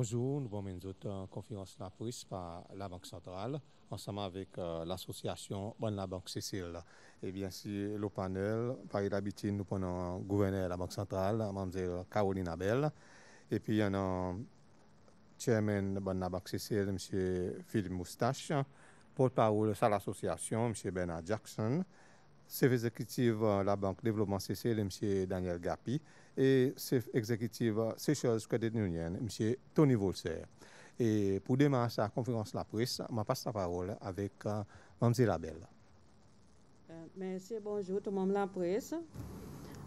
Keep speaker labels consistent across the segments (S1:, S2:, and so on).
S1: Bonjour, nous avons une conférence la presse par la Banque centrale, ensemble avec l'association Bonne la Banque Cécile. Et bien sûr, le panel, par d'habitude, nous prenons le gouverneur de la Banque centrale, Mme Caroline Abel. Et puis, il y a un chairman de Bonne la Banque Cécile, M. Philippe Moustache, porte-parole de l'association, M. Bernard Jackson, chef exécutif de la Banque Développement Cécile, M. Daniel Gapi, et chef exécutif Seychelles Credit Union, M. Tony Volser. Et pour démarrer sa conférence la presse, je passe la parole avec Mme Labelle.
S2: Merci, bonjour tout le monde la presse,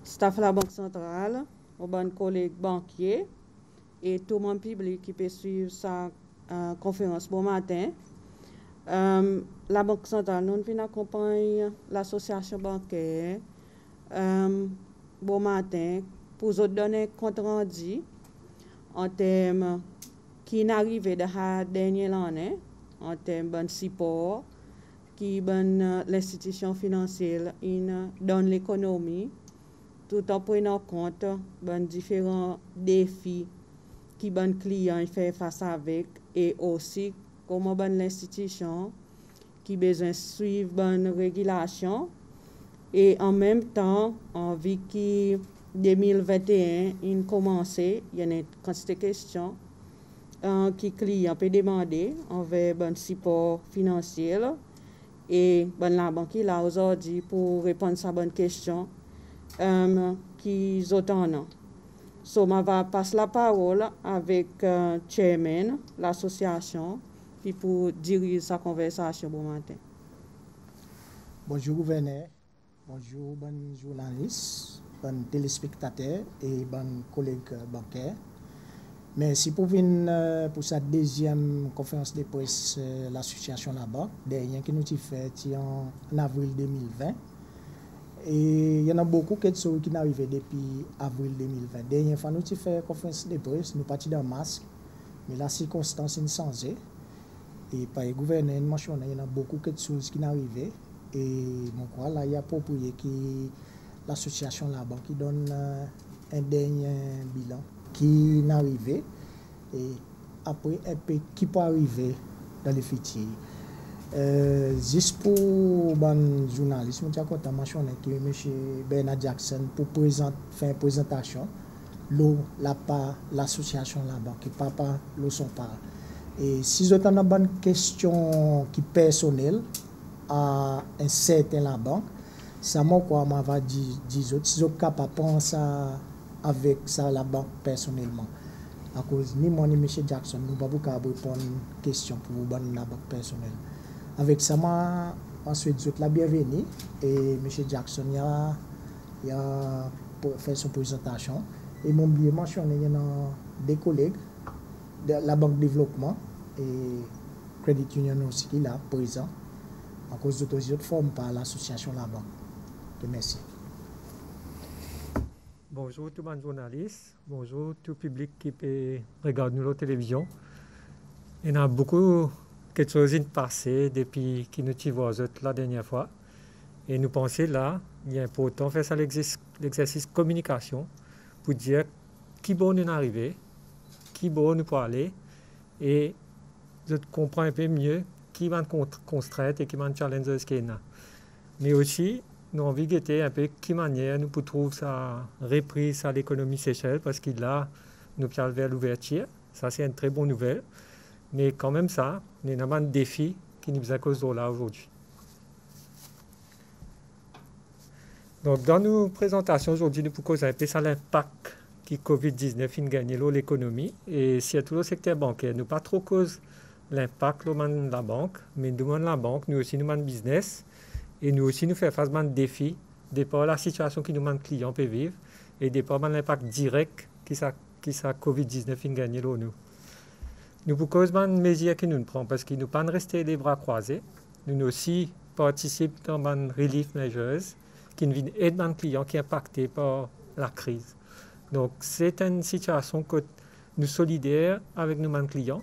S2: staff de la Banque centrale, aux bonnes collègues banquiers et tout le monde public qui peut suivre sa conférence bon matin. La Banque centrale, nous accompagne l'association bancaire bon matin pour vous donner compte rendu en termes qui n'arrivait de la dernière année, en termes de support qui l'institution financière donne l'économie, tout en prenant compte de différents défis qui les clients font face avec et aussi comment l'institution qui besoin suivre bonne régulation et en même temps en vu que 2021 il commencé il y a une quantité de questions qui client peut demander envers bon support financier et la banque là aujourd'hui pour répondre à bonne question qui ont. So, je vais passer la parole avec chairman l'association qui pour diriger sa conversation bon matin.
S3: Bonjour gouverneur, bonjour bon journaliste, bon téléspectateurs et bon collègues bancaires. Merci pour venir pour cette deuxième conférence de presse l'association là-bas, dernière qui nous a fait en avril 2020. Et il y en a beaucoup de choses qui sont arrivées depuis avril 2020. Dernière fois, nous avons fait une conférence de presse, nous partis dans masque, mais la circonstance sont changées. Et par le gouverneur, il y en a beaucoup de choses qui sont arrivées. Et mon crois, là, il y a approprié que l'association là-bas qui donne un dernier bilan qui est arrivé. Et après, un peu qui peut arriver dans le futur. Juste pour les journalistes, je suis content de M. Bernard Jackson pour faire une présentation. L'association là-bas, qui papa le son pas. Et si vous avez une question qui est personnelle à un certain la banque, ça m'a dit, si vous êtes capable de penser avec ça la banque personnellement. À cause ni moi ni M. Jackson, nous ne pouvons pas répondre à une question pour la banque personnelle. Avec ça, ensuite, je la bienvenue et M. Jackson a fait son présentation. Et mon bien mentionné, il y a des collègues de la Banque Développement et Credit Union aussi qui est là, présent, à cause de d'autres formes par l'association là-bas. Merci.
S4: Bonjour tout le monde journaliste, bonjour tout le public qui peut regarder la télévision. Il y a beaucoup quelque chose qui est passé depuis que nous t'y voyons la dernière fois. Et nous pensons là, il est important de faire ça l'exercice communication pour dire qui bon nous arriver, qui bon nous pour aller, et je comprends un peu mieux qui va nous constraindre et qui va nous challenger ce qu'il y a. Mais aussi, nous avons envie de guetter un peu qui manière nous pour trouver sa reprise à l'économie Seychelles, parce qu'il là, nous parlons vers l'ouverture. Ça, c'est une très bonne nouvelle. Mais quand même ça, il y a un défi qui nous a causé là aujourd'hui. Donc, dans nos présentations aujourd'hui, nous pouvons causer un peu ça l'impact que Covid-19 a gagné dans l'économie. Et surtout le secteur bancaire, nous pas trop cause l'impact de la banque, mais nous demandons la banque, nous aussi nous demandons business, et nous aussi nous faisons face à des défis, dépend de la situation que nos clients peuvent vivre, et dépend de l'impact direct que ça Covid-19 a gagné dans nous. Nous pouvons causer des mesures que nous prenons parce que nous ne pouvons pas rester les bras croisés. Nous aussi participons dans les relief measures qui viennent aider les clients qui sont impactés par la crise. Donc, c'est une situation que nous sommes solidaires avec nos clients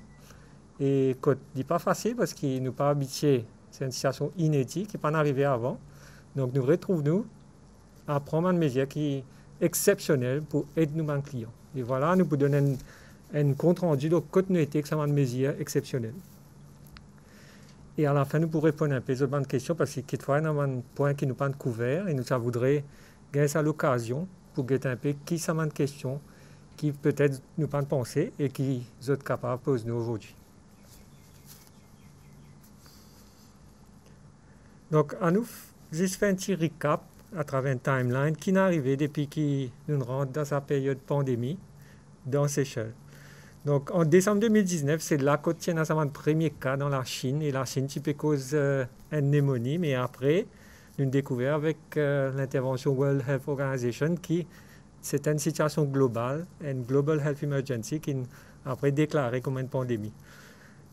S4: et que n'est pas facile parce que nous ne sommes pas habitués. C'est une situation inédite qui n'est pas arrivée avant. Donc, nous retrouvons à prendre une mesure qui est exceptionnelle pour aider nos clients. Et voilà, nous pouvons donner un compte rendu de continuité que ça m'a une mesure exceptionnelle. Et à la fin, nous pourrons répondre un peu aux bonnes questions parce que quelquefois, il y a un point qui nous pas couvert et nous ça voudrait gagner ça l'occasion pour guetter un peu qui ça m'a une question qui peut-être nous pas penser et qui sont capables de poser nous aujourd'hui. Donc, à nous, juste faire un petit recap à travers une timeline qui est arrivé depuis que nous rentrons dans sa période pandémie dans Seychelles. Donc, en décembre 2019, c'est là qu'on tient à le premier cas dans la Chine. Et la Chine, tu peux cause une pneumonie. Mais après, nous avons découvert avec l'intervention World Health Organization qui c'était une situation globale, une Global Health Emergency qui a après déclaré comme une pandémie.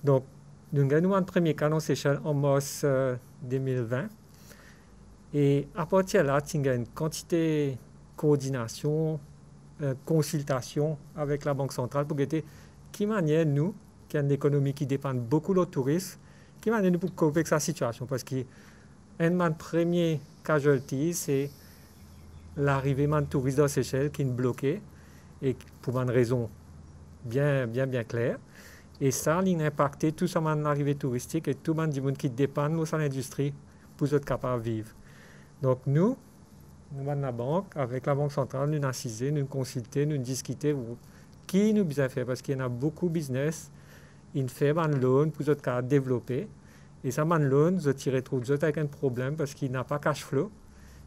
S4: Donc, nous avons un premier cas dans Seychelles en mars 2020. Et à partir de là, il y a une quantité de coordination, consultation avec la Banque centrale pour guetter qui manière nous, qui a une économie qui dépend beaucoup de touristes, qui manière nous pour couvrir avec sa situation. Parce que un des premiers casualties, c'est l'arrivée de touristes dans Seychelles qui est bloqué et pour une raison bien claire. Et ça, a impacté tout ça l'arrivée touristique et tout le monde qui dépend de l'industrie pour être capable de vivre. Donc nous avons la banque, avec la Banque centrale, nous assisons, nous consultons, nous discutons qui nous besoin faire parce qu'il y en a beaucoup de business, ils font un loan pour être capable de développer. Et ça, un loan, ils se retrouvent avec un problème parce qu'il n'a pas cash flow.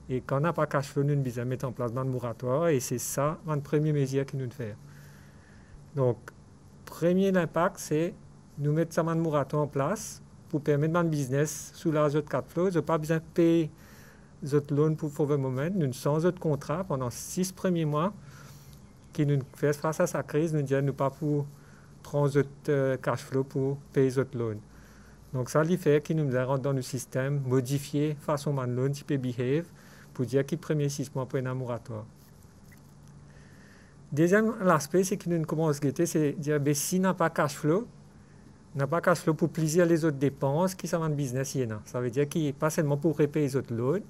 S4: Et quand on n'a pas cash flow, nous devons mettre en place un moratoire et c'est ça, la première mesure que nous devons faire. Donc, premier impact, c'est nous mettre un moratoire en place pour permettre à business sous la zone cash flow, de ne pas besoin de payer notre loan pour le moment. Nous sommes sans autre contrat pendant 6 premiers mois qui nous fait face à sa crise, nous disons nous pas pour prendre notre cash flow pour payer notre loan. Donc ça, il fait que nous rentrons dans le système, modifier façon de loan, type behave, pour dire que les premiers 6 mois pour un moratoire. Deuxième aspect, c'est que nous commençons à guetter, c'est dire si n'a pas cash flow pour plaisir les autres dépenses qui sont dans le business. Ça veut dire qu'il pas seulement pour repayer les autres loans,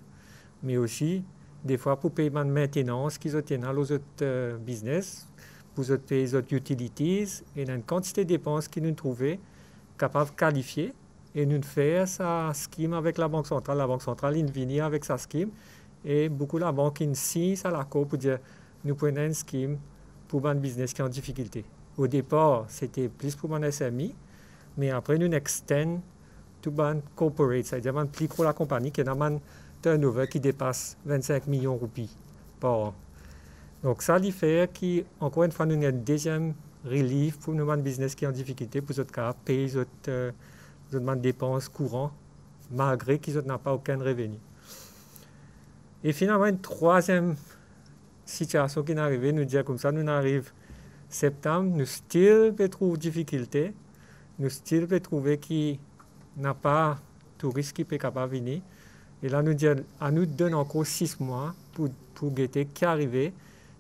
S4: mais aussi des fois pour payer la maintenance qu'ils ont dans les autres business, pour payer les autres utilities, et une quantité de dépenses qui nous trouvons capables de qualifier et nous faire sa scheme avec la Banque centrale. La Banque centrale vient avec sa scheme et beaucoup de la banque signe à la cour pour dire nous prenons une scheme pour un business qui est en difficulté. Au départ, c'était plus pour un SMI, mais après nous extend tout un corporate, c'est-à-dire un plus gros la compagnie qui a un turnover qui dépasse 25 millions de roupies par an. Donc ça fait qu'encore une fois, nous avons un deuxième relief pour nous un business qui est en difficulté pour notre cas, payer notre dépenses courantes malgré qu'ils n'ont pas aucun revenu. Et finalement, une troisième situation qui est arrivée, nous dire comme ça, nous arrivons septembre, nous still peut trouver difficulté, nous still peut trouver qu'il n'a pas touriste qui peut capable venir. Et là, nous disons, à nous donne encore 6 mois pour guetter qui arrive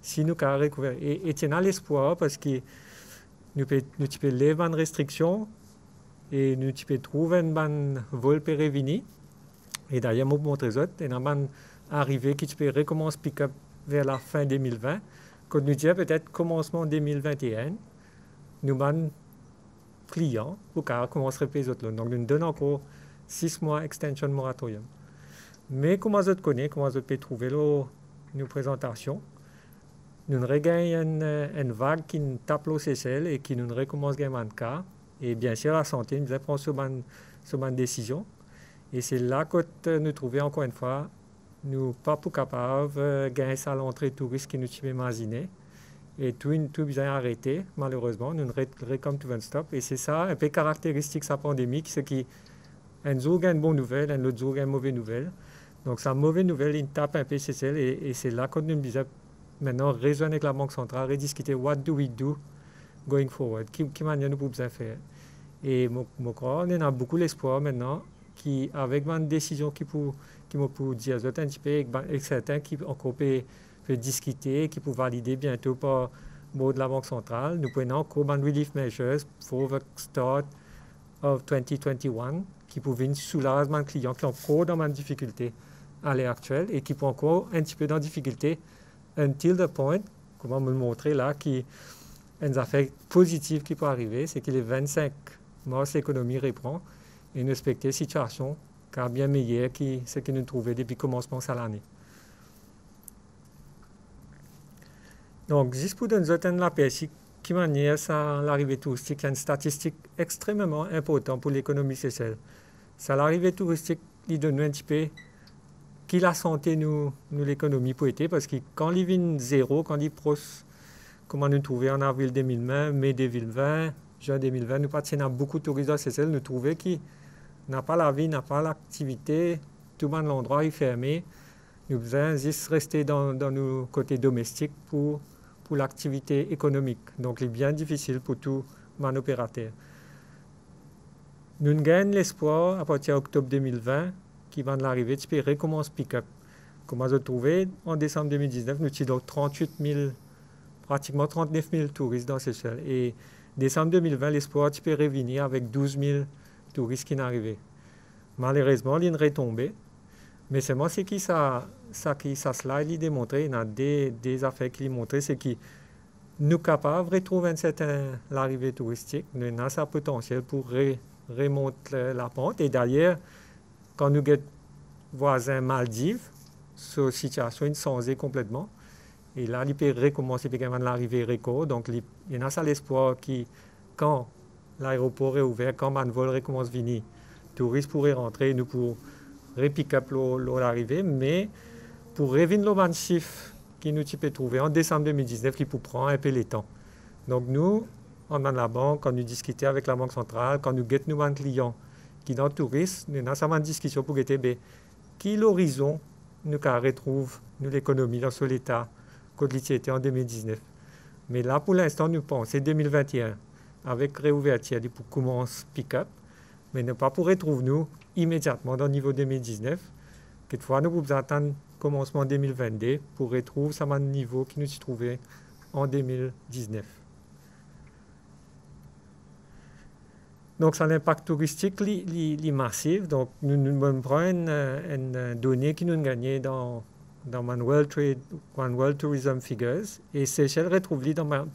S4: si nous avons recouvert. Et tu as l'espoir parce que nous pouvons lever une restriction et nous pouvons trouver un vol pour revenir. Et d'ailleurs, je vais vous montrer ça. Il y a un arrivé qui peut recommencer pick-up vers la fin 2020. Quand nous disons peut-être commencement 2021, nous avons clients pour commencer à payer les autres loans. Donc, nous donnons encore 6 mois extension moratorium. Mais comment je connais, comment je peux trouver nos présentations, nous regagnons une vague qui nous tape l'eau Seychelles et qui nous recommence à gagner un cas. Et bien sûr, la santé nous prend sur une décision. Et c'est là que nous trouvons encore une fois, nous pas capables de gagner ça à l'entrée touriste qui nous pouvons imaginer. Et tout bien arrêté, malheureusement, nous comme tout un stop. Et c'est ça, un peu caractéristique de sa pandémie, c'est qu'un jour gagne une bonne nouvelle, un autre jour gagne une mauvaise nouvelle. Donc, sa mauvaise nouvelle, il tape un peu Seychelles et c'est là que nous disons maintenant, raisonner avec la Banque centrale et discuter what do we do going forward, qui manière nous pouvons faire. Et je crois qu'on a beaucoup l'espoir maintenant qu'avec une décision qui peut dire un petit peu, avec certains qui encore peut discuter, qui peut valider bientôt par mot de la Banque centrale, nous prenons encore une relief measures for the start of 2021 qui peut venir soulager un client qui est encore dans une difficulté à l'heure actuelle et qui peut encore un petit peu dans difficulté until the point, comment me le montrer là, qui une affaire positive qui peut arriver, c'est que les 25 mars, l'économie reprend et nous expectons une situation qui est bien meilleure que ce que nous trouvons depuis le commencement de l'année. Donc, juste pour donner la perspective, qui manière ça l'arrivée touristique, il y a une statistique extrêmement importante pour l'économie sociale. Ça l'arrivée touristique, il donne un petit peu qui la santé nous l'économie peut être, parce que quand il vient zéro, quand il est proche, comment nous trouver en avril 2020, mai 2020, juin 2020, nous participons à beaucoup de touristes sociaux, nous trouvons qui n'a pas la vie, n'a pas l'activité, tout le monde l'endroit est fermé. Nous devons juste rester dans nos côtés domestiques pour l'activité économique. Donc, il est bien difficile pour tout mon opérateur. Nous gagnons l'espoir à partir d'octobre 2020 qui va de l'arrivée, tu peux recommencer pick-up. Comment se trouver en décembre 2019, nous avons 38 000, pratiquement 39 000 touristes dans Seychelles. Et décembre 2020, l'espoir, tu peux revenir avec 12 000 touristes qui sont arrivés. Malheureusement, il y a une retombée. Mais c'est moi, c'est qui ça slide, il démontre, il y a des affaires qui montrent, c'est que nous sommes capables de retrouver l'arrivée touristique, nous avons ce potentiel pour remonter la pente. Et d'ailleurs, quand nous sommes voisins Maldives, cette situation est changée complètement. Et là, il peut recommencer à l'arrivée record. Donc, il y a ça l'espoir que quand l'aéroport est ouvert, quand le vol recommence à venir, les touristes pourraient rentrer, nous pour pick-up l'arrivée, mais pour revenir le chiffre que nous pouvons trouver en décembre 2019, qui peut prendre un peu le temps. Donc, nous, en la banque, quand nous discutons avec la Banque centrale, quand nous guettons nos clients qui dans le tourisme, nous avons une discussion pour guetter qui l'horizon nous retrouve l'économie dans ce l'état quand il était en 2019. Mais là, pour l'instant, nous pensons 2021 avec réouverture pour commencer pick-up, mais ne pas pour retrouver nous immédiatement dans le niveau 2019. Quelquefois, nous pouvons attendre le commencement 2022 pour retrouver ce niveau qui nous se trouvait en 2019. Donc, ça l'impact touristique est massif. Donc, nous prenons une donnée qui nous gagnait dans World Tourism Figures. Et Seychelles retrouve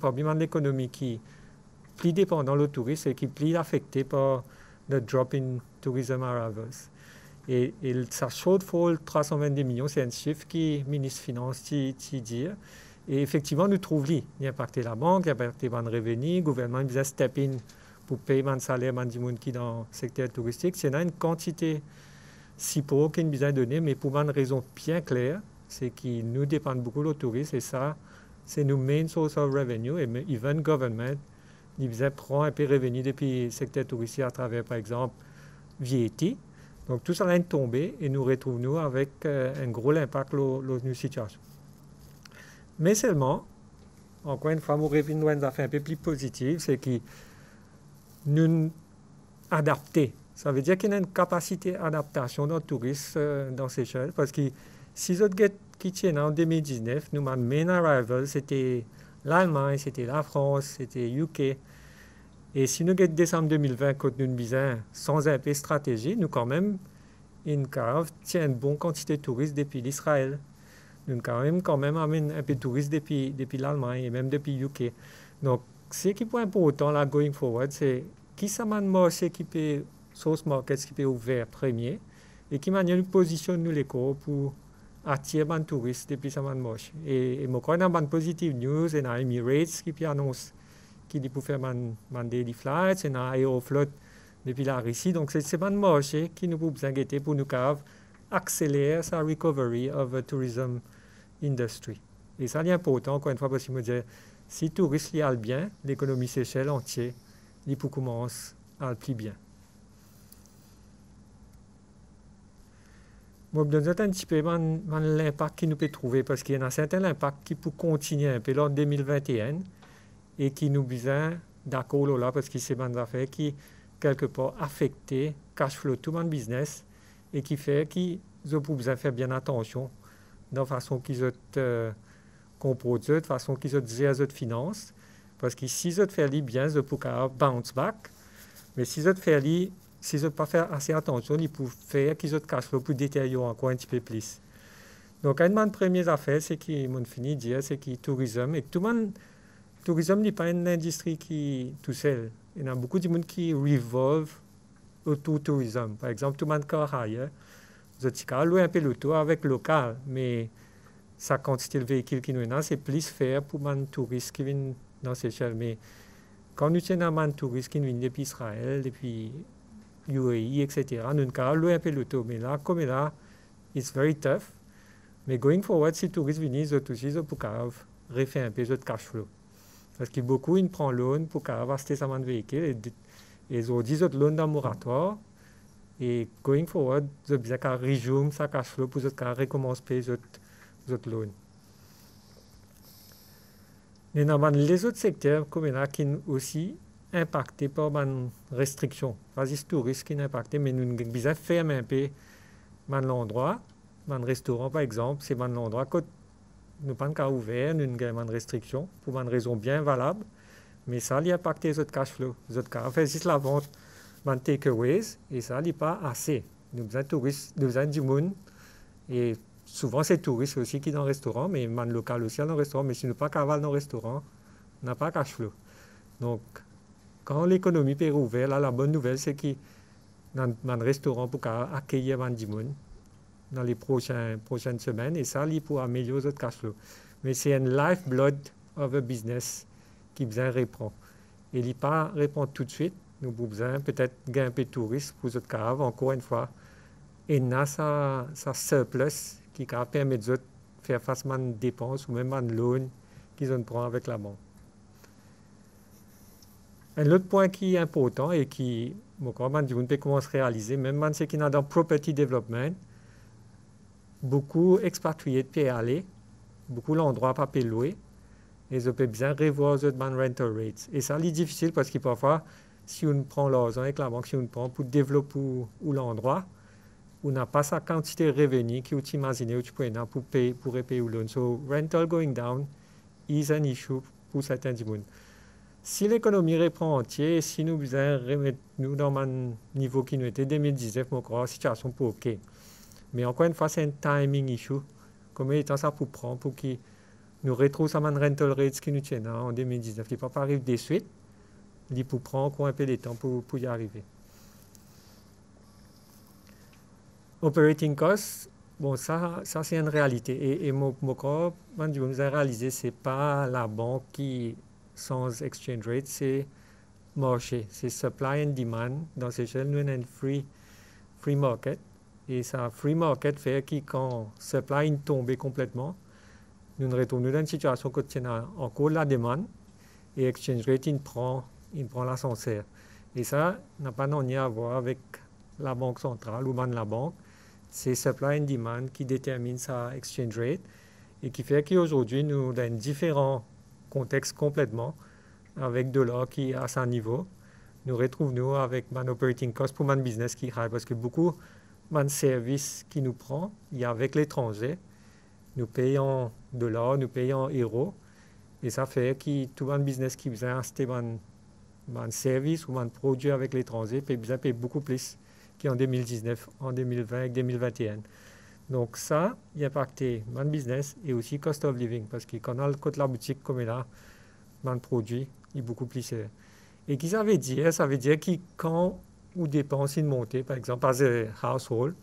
S4: parmi l'économie qui est plus dépendant du tourisme et qui est plus affectée par le drop in tourism arrivals. Et ça shortfall 322 millions, c'est un chiffre qui le ministre des Finances dit. Et effectivement, nous trouvons l'impact de la banque, l'impact des revenus, le gouvernement a step in pour payer mon salaire des gens qui dans le secteur touristique. C'est une quantité si peu qu'il nous a donné, mais pour une raison bien claire, c'est que nous dépendons beaucoup du tourisme et ça, c'est nos main source of revenue. Et even le gouvernement, il prend un peu de revenus depuis le secteur touristique à travers, par exemple, VAT. Donc tout ça est tombé et nous retrouvons avec un gros impact sur nos situations. Mais seulement, encore une fois, nous revenons à une affaire un peu plus positive, c'est que nous adapter. Ça veut dire qu'il y a une capacité d'adaptation dans le tourisme dans Seychelles, parce que si vous êtes qui tiennent en 2019, nous, notre main arrival, c'était l'Allemagne, c'était la France, c'était UK. Et si nous avons décembre 2020, quand nous sommes sans un peu de stratégie, nous quand même, une cave tient une bonne quantité de touristes depuis l'Israël. Nous quand même amène un peu de touristes depuis l'Allemagne et même depuis UK. Donc, ce qui est important là, going forward, c'est qui ça m'a marché qui peut, source market qui peut ouvert premier et qui m'a positionne nous les corps pour attirer les touristes depuis ça m'a marché. Et moi, quand on a une positive news, et on a Emirates qui annonce qui dit pour faire mon daily flights, et on a Aeroflot depuis la Russie. Donc, c'est un marché qui nous peut inquiéter pour nous accélérer sa recovery of the tourism industry. Et ça, c'est important, encore une fois, parce que je me dis, si les touristes y allent bien, l'économie Seychelles entière, il peut commencer à aller plus bien. Moi, je donne un petit peu l'impact qu'il nous peut trouver, parce qu'il y a un certain impact qui peut continuer un peu lors de 2021 et qui nous besoin d'accord là, parce que c'est une affaire qui, quelque part, affecté cash flow tout mon business et qui fait qu'ils ont besoin de faire bien attention de la façon qu'ils ont composé, de la façon qu'ils ont géré leurs finances. Parce que si ils ont fait bien, ils peuvent bounce back. Mais si ils ont fait si ils n'ont pas fait assez attention, ils peuvent faire qu'ils ont cash flow pour détériorer encore un petit peu plus. Donc, une des premières affaires, c'est qu'ils m'ont fini de dire, c'est que le tourisme, et tout le tourisme n'est pas une industrie qui tout seul. Il y a beaucoup de monde qui revolve autour du tourisme. Par exemple, tout le monde qui a vous louer un peu l'auto avec local, mais sa quantité de véhicules qui nous est, c'est plus faire pour les touristes qui viennent dans ces Seychelles. Mais quand nous avons des touristes qui viennent depuis Israël, depuis UAE, etc., nous avons louer un peu l'auto. Mais là, comme là, it's very tough. Mais going forward, si les touristes viennent, ils ont pour refaire un peu de cash flow. Parce que beaucoup, ils prennent loan pour acheter sa véhicule et ils ont 10 autres loans dans le moratoire. Et going forward, ils ont besoin de résumer sa cash flow pour recommencer à payer les autres loans. Mais les autres secteurs, comme là, qui sont aussi impactés par les restrictions. Vas-y, c'est touristes qui sont impactés, mais nous avons besoin de fermer un peu l'endroit. Un restaurant, par exemple, c'est un endroit que nous n'avons pas ouvert, nous avons une restriction pour une raison bien valable, mais ça a impacté les autres cash flow. Les autres cas, fait juste la vente de takeaways, et ça n'est pas assez. Nous avons besoin de touristes, nous avons du monde, et souvent c'est touristes aussi qui sont dans le restaurant, mais man local aussi dans le restaurant, mais si nous n'avons pas cavale dans le restaurant, on n'a pas cash flow. Donc, quand l'économie peut rouvrir, là, la bonne nouvelle, c'est qu'il y a un restaurant pour accueillir du monde dans les prochaines semaines, et ça, il pour améliorer notre cash flow. Mais c'est un lifeblood of a business qui besoin répond. Et il n'est pas répondre tout de suite. Nous avons besoin peut-être gagner un peu de touristes pour notre cave, encore une fois. Et on a sa surplus qui permet de faire face à des dépenses ou même à des loans qu'ils ont pris avec la banque. Un autre point qui est important et qui, quand on peut commencer à réaliser, même ceux qui sont dans property development, beaucoup expatriés peuvent aller, beaucoup l'endroit pas peuvent louer, et ils peuvent bien revoir les rental rates. Et ça, c'est difficile parce que parfois, si on prend l'argent avec la banque, si on prend pour développer l'endroit, on n'a pas sa quantité de revenus qui tu imagines ou tu peux pour payer le loan. So, rental going down is an issue pour certains du monde. Si l'économie reprend entier, si nous besoin remettre nous dans un niveau qui nous était 2019, je crois, la situation pour OK. Mais encore une fois, c'est un timing issue. Combien de temps ça peut prendre pour que nous retrouvions les rental rates qui nous tiennent en 2019? Il ne peut pas arriver de suite. Il peut prendre encore un peu de temps pour y arriver. Operating costs, bon, ça c'est une réalité. Et mon corps, je vous ai réalisé, ce n'est pas la banque qui, sans exchange rate, c'est le marché. C'est supply and demand. Dans ces échelles, nous avons un free market. Et ça, free market fait que quand supply tombe complètement, nous nous retrouvons dans une situation où il y a encore la demande et exchange rate il prend l'ascenseur. Et ça n'a pas rien à voir avec la banque centrale ou même la banque. C'est supply and demand qui détermine sa exchange rate et qui fait qu'aujourd'hui, nous dans un différent contexte complètement avec dollar qui est à son niveau. Nous retrouvons avec un operating cost pour un business qui est high parce que beaucoup de services qui nous prend, il y a avec l'étranger, nous payons en dollars, nous payons en euros, et ça fait que tout un business qui besoin acheter un service ou un produit avec l'étranger peut besoin payer beaucoup plus qu'en 2019, en 2020 et 2021. Donc ça, il impacte mon business et aussi cost of living, parce que quand on a le côté de la boutique comme là, mon produit est beaucoup plus cher. Et qui ça veut dire? Ça veut dire que quand ou dépenses une montée, par exemple, as a household,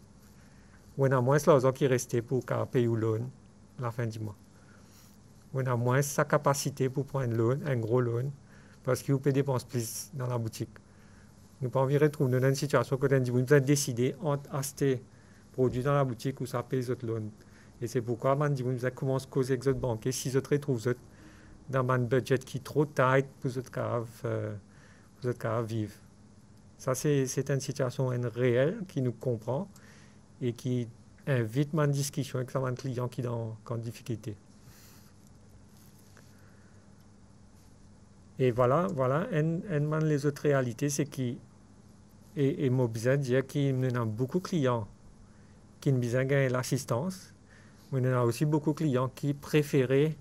S4: on a moins l'argent qui restait pour payer le loan à la fin du mois. On a moins sa capacité pour prendre un gros loan, parce qu'il peut dépenser plus dans la boutique. Nous pas envie de retrouver dans une situation où on doit décider entre acheter produits dans la boutique ou ça paye les autres loans. Et c'est pourquoi on commence à causer avec les autres banquiers si ils retrouvent dans un budget qui est trop tight pour les autres vivre. Ça, c'est une situation réelle qui nous comprend et qui invite une discussion avec un client qui est en difficulté. Et voilà, une des autres réalités, c'est que, et moi, besoin de dire qu'il y a beaucoup de clients qui ont besoin de gagner l'assistance, mais il y a aussi beaucoup de clients qui préféraient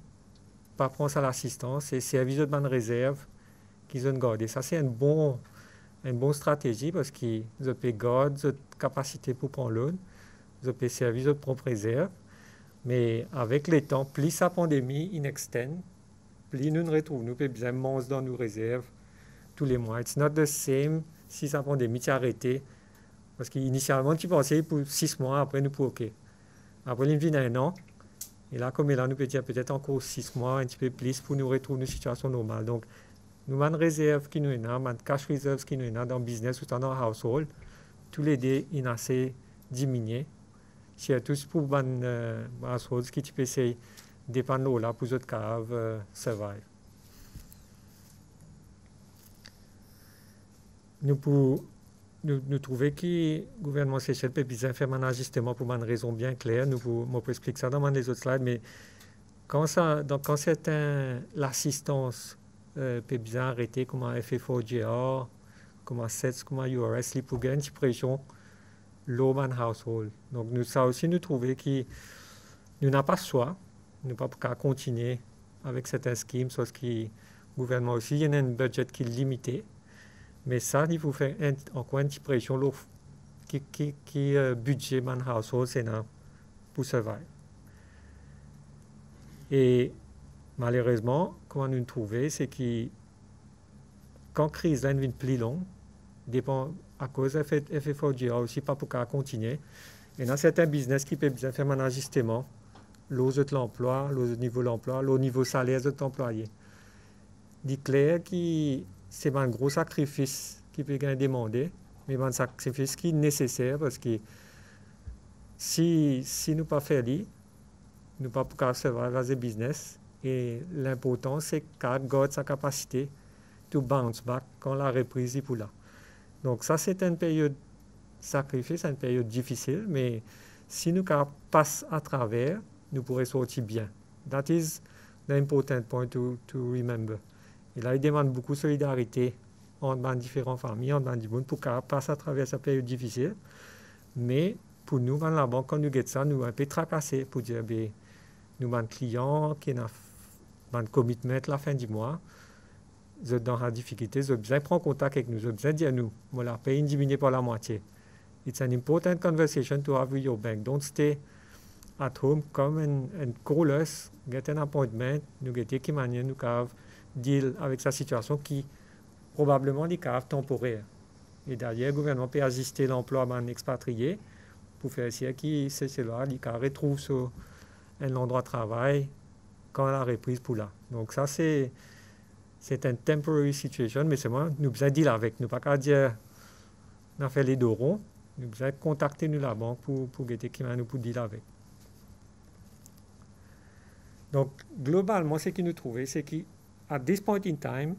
S4: pas prendre l'assistance et servir de réserve qu'ils ont gardé. Ça, c'est une bonne stratégie parce qu'ils peuvent garder cette capacité pour prendre l'eau, ils peuvent servir de propre réserve, mais avec le temps, plus la pandémie extend, pli, nous retrouvons, nous besoin manger dans nos réserves tous les mois. It's not the same si ça prend des métiers arrêtés. Parce qu'initialement, tu pensais pour 6 mois, après nous pour OK. Après, il vient un an. Et là, comme là, nous peut dire peut-être encore 6 mois, un petit peu plus pour nous retrouver une situation normale. Donc, nous avons une réserve qui nous est là, une cash reserves qui nous est là dans le business ou dans le household. Tous les deux, ils ont assez diminué. C'est tous pour les households qui peuvent essayer de dépendre de là pour les autres caves survive. Nous trouvons que le gouvernement Seychelles peut bien faire un ajustement pour une raison bien claire. Je peux expliquer ça dans les autres slides, mais quand c'est l'assistance peut bien arrêter, comme un FFOGR, comme un SETS, comme un URS, pour gagner une pression low man household. Donc ça aussi, nous trouvons que nous n'avons pas choix, nous ne pouvons pas continuer avec certains schemes, parce que le gouvernement aussi, il y a un budget qui est limité. Mais ça, il faut faire encore une petite pression qui budget man household, c'est là pour survivre. Et malheureusement, comment nous trouver, c'est que quand la crise devient plus longue, dépend à cause de FFOGA aussi, pas pour qu'elle continue. Et dans certains business qui peuvent bien faire un ajustement, l'autre de l'emploi, l'autre niveau de l'emploi, l'autre niveau salaire de l'employé. Il est clair que c'est un gros sacrifice qui peut être demandé, mais un sacrifice qui est nécessaire parce que si nous ne pas faire ça, nous ne pouvons pas survivre as a business. Et l'important, c'est qu'elle garde sa capacité to bounce back quand la reprise est pour là. Donc ça, c'est une période sacrifice, une période difficile, mais si nous passons à travers, nous pourrons sortir bien. That is the important point to remember. Et là, il demande beaucoup de solidarité entre différentes familles, entre du monde, pour qu'on passe à travers cette période difficile. Mais pour nous, dans la banque, quand nous gagnons ça, nous sommes un peu tracassés pour dire, ben, nous avons un client qui a un commitment à la fin du mois, vous êtes dans la difficulté, vous avez besoin de prendre contact avec nous, vous avez besoin de dire nous, la paye diminue par la moitié. It's an important conversation to have with your bank. Don't stay at home, come and call us, get an appointment, nous get qui manière nous cave deal avec sa situation qui probablement est temporaire. Et d'ailleurs, le gouvernement peut ajuster l'emploi d'un expatrié pour faire essayer qu'il retrouve sur un endroit de travail quand la reprise pour là. Donc ça, c'est une temporary situation, mais c'est moi, nous besoin de deal avec. Nous pas qu'à dire, on a fait les dos ronds, nous besoin de contacter nous la banque pour guetter qui va nous pour deal avec. Donc, globalement, ce que nous trouvons, c'est que at this point in time,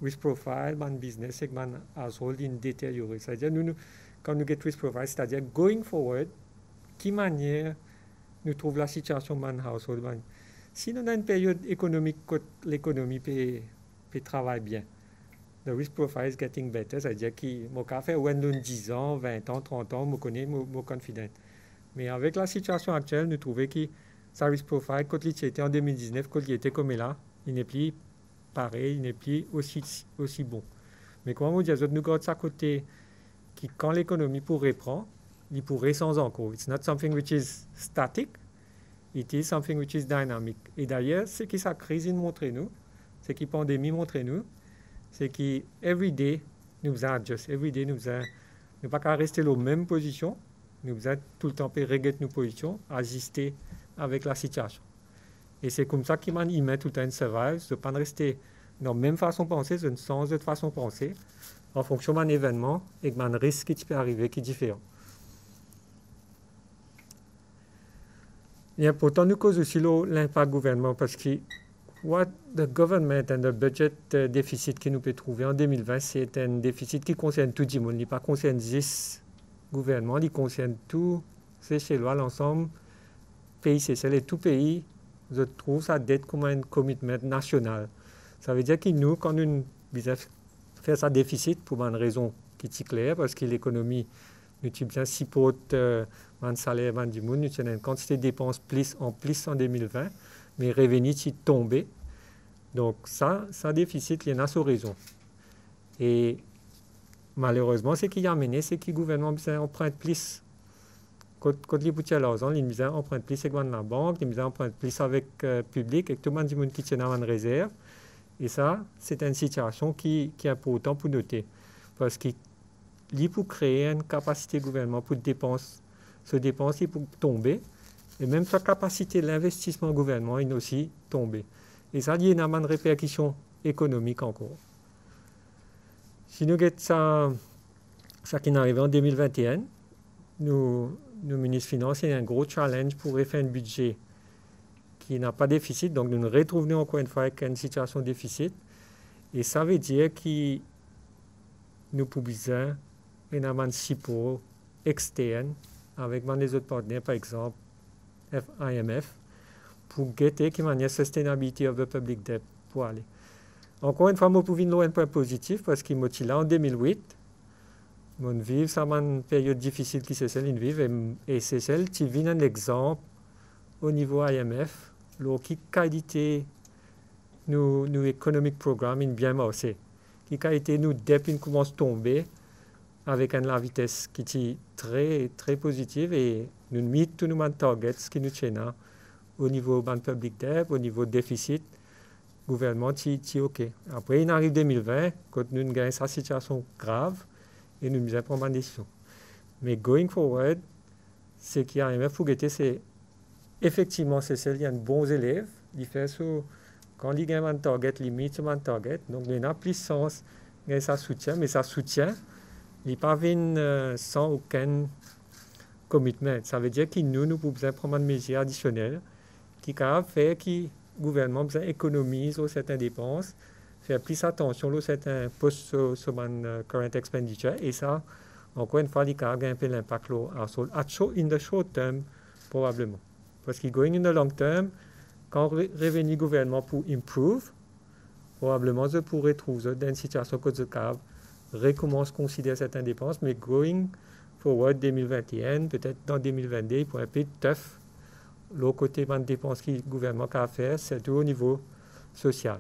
S4: risk profile, man business, et man household in détérioré. C'est-à-dire, quand nous get risk profile, c'est-à-dire, going forward, qui manière nous trouve la situation man household. Si nous avons une période économique où l'économie peut travailler bien, the risk profile is getting better, c'est-à-dire que mon café, où nous 10 ans, 20 ans, 30 ans, je connais, je confident. Mais avec la situation actuelle, nous trouvons que sa risk profile, quand il était en 2019, quand il était comme là, il n'est plus pareil, il n'est plus aussi bon. Mais comment vous dire, nous gardons ça à côté, que quand l'économie pourrait prendre, il pourrait sans encore. It's not something which is static, it is something which is dynamic. Et d'ailleurs, ce que sa crise montre nous, ce que la pandémie montre nous, c'est que every day, nous adjust, every day, nous pas qu'à rester dans la même position, nous avons tout le temps régler nos positions, ajuster avec la situation. Et c'est comme ça qu'il met tout le temps une survive, de ne pas rester dans la même façon de penser, de changer de façon de penser, en fonction d'un événement et d'un risque qui peut arriver qui est différent. Et pourtant, nous cause aussi l'impact gouvernement parce que what the government and the budget déficit que nous peut trouver en 2020, c'est un déficit qui concerne tout le monde. Il ne pas concerne juste le gouvernement, il concerne tout, c'est chez l'ensemble pays, c'est tout pays. Je trouve sa dette comme un commitment national. Ça veut dire que nous, quand nous faisons ça déficit pour une raison qui est claire, parce que l'économie, nous avons supporte un salaire du monde, nous avons une quantité de dépenses plus en 2020, mais les revenus sont tombés. Donc ça déficit, il y en a sa raison. Et malheureusement, ce qui a amené, c'est que le gouvernement emprunte plus quand les boutiques l'argent, ils nous empruntent plus avec la banque, ils nous empruntent plus avec le public, et tout le monde dit qui tient en réserve. Et ça, c'est une situation qui est importante pour noter. Parce qu'il faut créer une capacité gouvernement pour dépenser, il pour tomber. Et même sa capacité d'investissement gouvernement, il aussi tomber. Et ça, il y a une répercussion économique encore. Si nous regardons ça qui est arrivé en 2021, nous ministres Finances, il y a un gros challenge pour faire un budget qui n'a pas de déficit. Donc, nous nous retrouvons encore une fois avec une situation de déficit. Et ça veut dire que nous pouvons un support externe avec les autres partenaires, par exemple IMF, pour guetter qui manière sustainability of the public debt pour aller. Encore une fois, nous pouvons un point positif parce qu'il m'a là en 2008. Nous vivons ça une période difficile qui c'est celle une vive et c'est celle qui vient un exemple au niveau IMF, qui qualité nous economic programme in bien marché, qui qualité nous dette commence à tomber avec une la vitesse qui est très très positive et nous mettons tous nos targets qui nous tiennent au niveau ban public debt, au niveau déficit, gouvernement est OK. Après, il arrive 2020, quand nous avons cette situation grave, et nous devons prendre une décision. Mais going forward, ce qui a faut guetter, c'est effectivement, c'est celle, il y a de bons élèves, ils font ça, quand ils gagnent un target, limite sur un target, donc il y a plus de sens, il y a ça soutien, mais ça soutient, il n'est pas venu sans aucun commitment. Ça veut dire que nous pouvons prendre une mesure additionnelle qui fait que le gouvernement économise certaines dépenses, faire plus attention à certains postes sur mon current expenditure, et ça, encore une fois, il y a un peu l'impact in the short term, probablement. Parce que going in the long term, quand le revenu gouvernement pour improve, probablement, je pourrais trouver dans une situation que je recommence à considérer certaines dépenses, mais going forward 2021, peut-être dans 2022, il pourrait être tough. L'autre côté des dépenses que le gouvernement a fait, c'est tout au niveau social.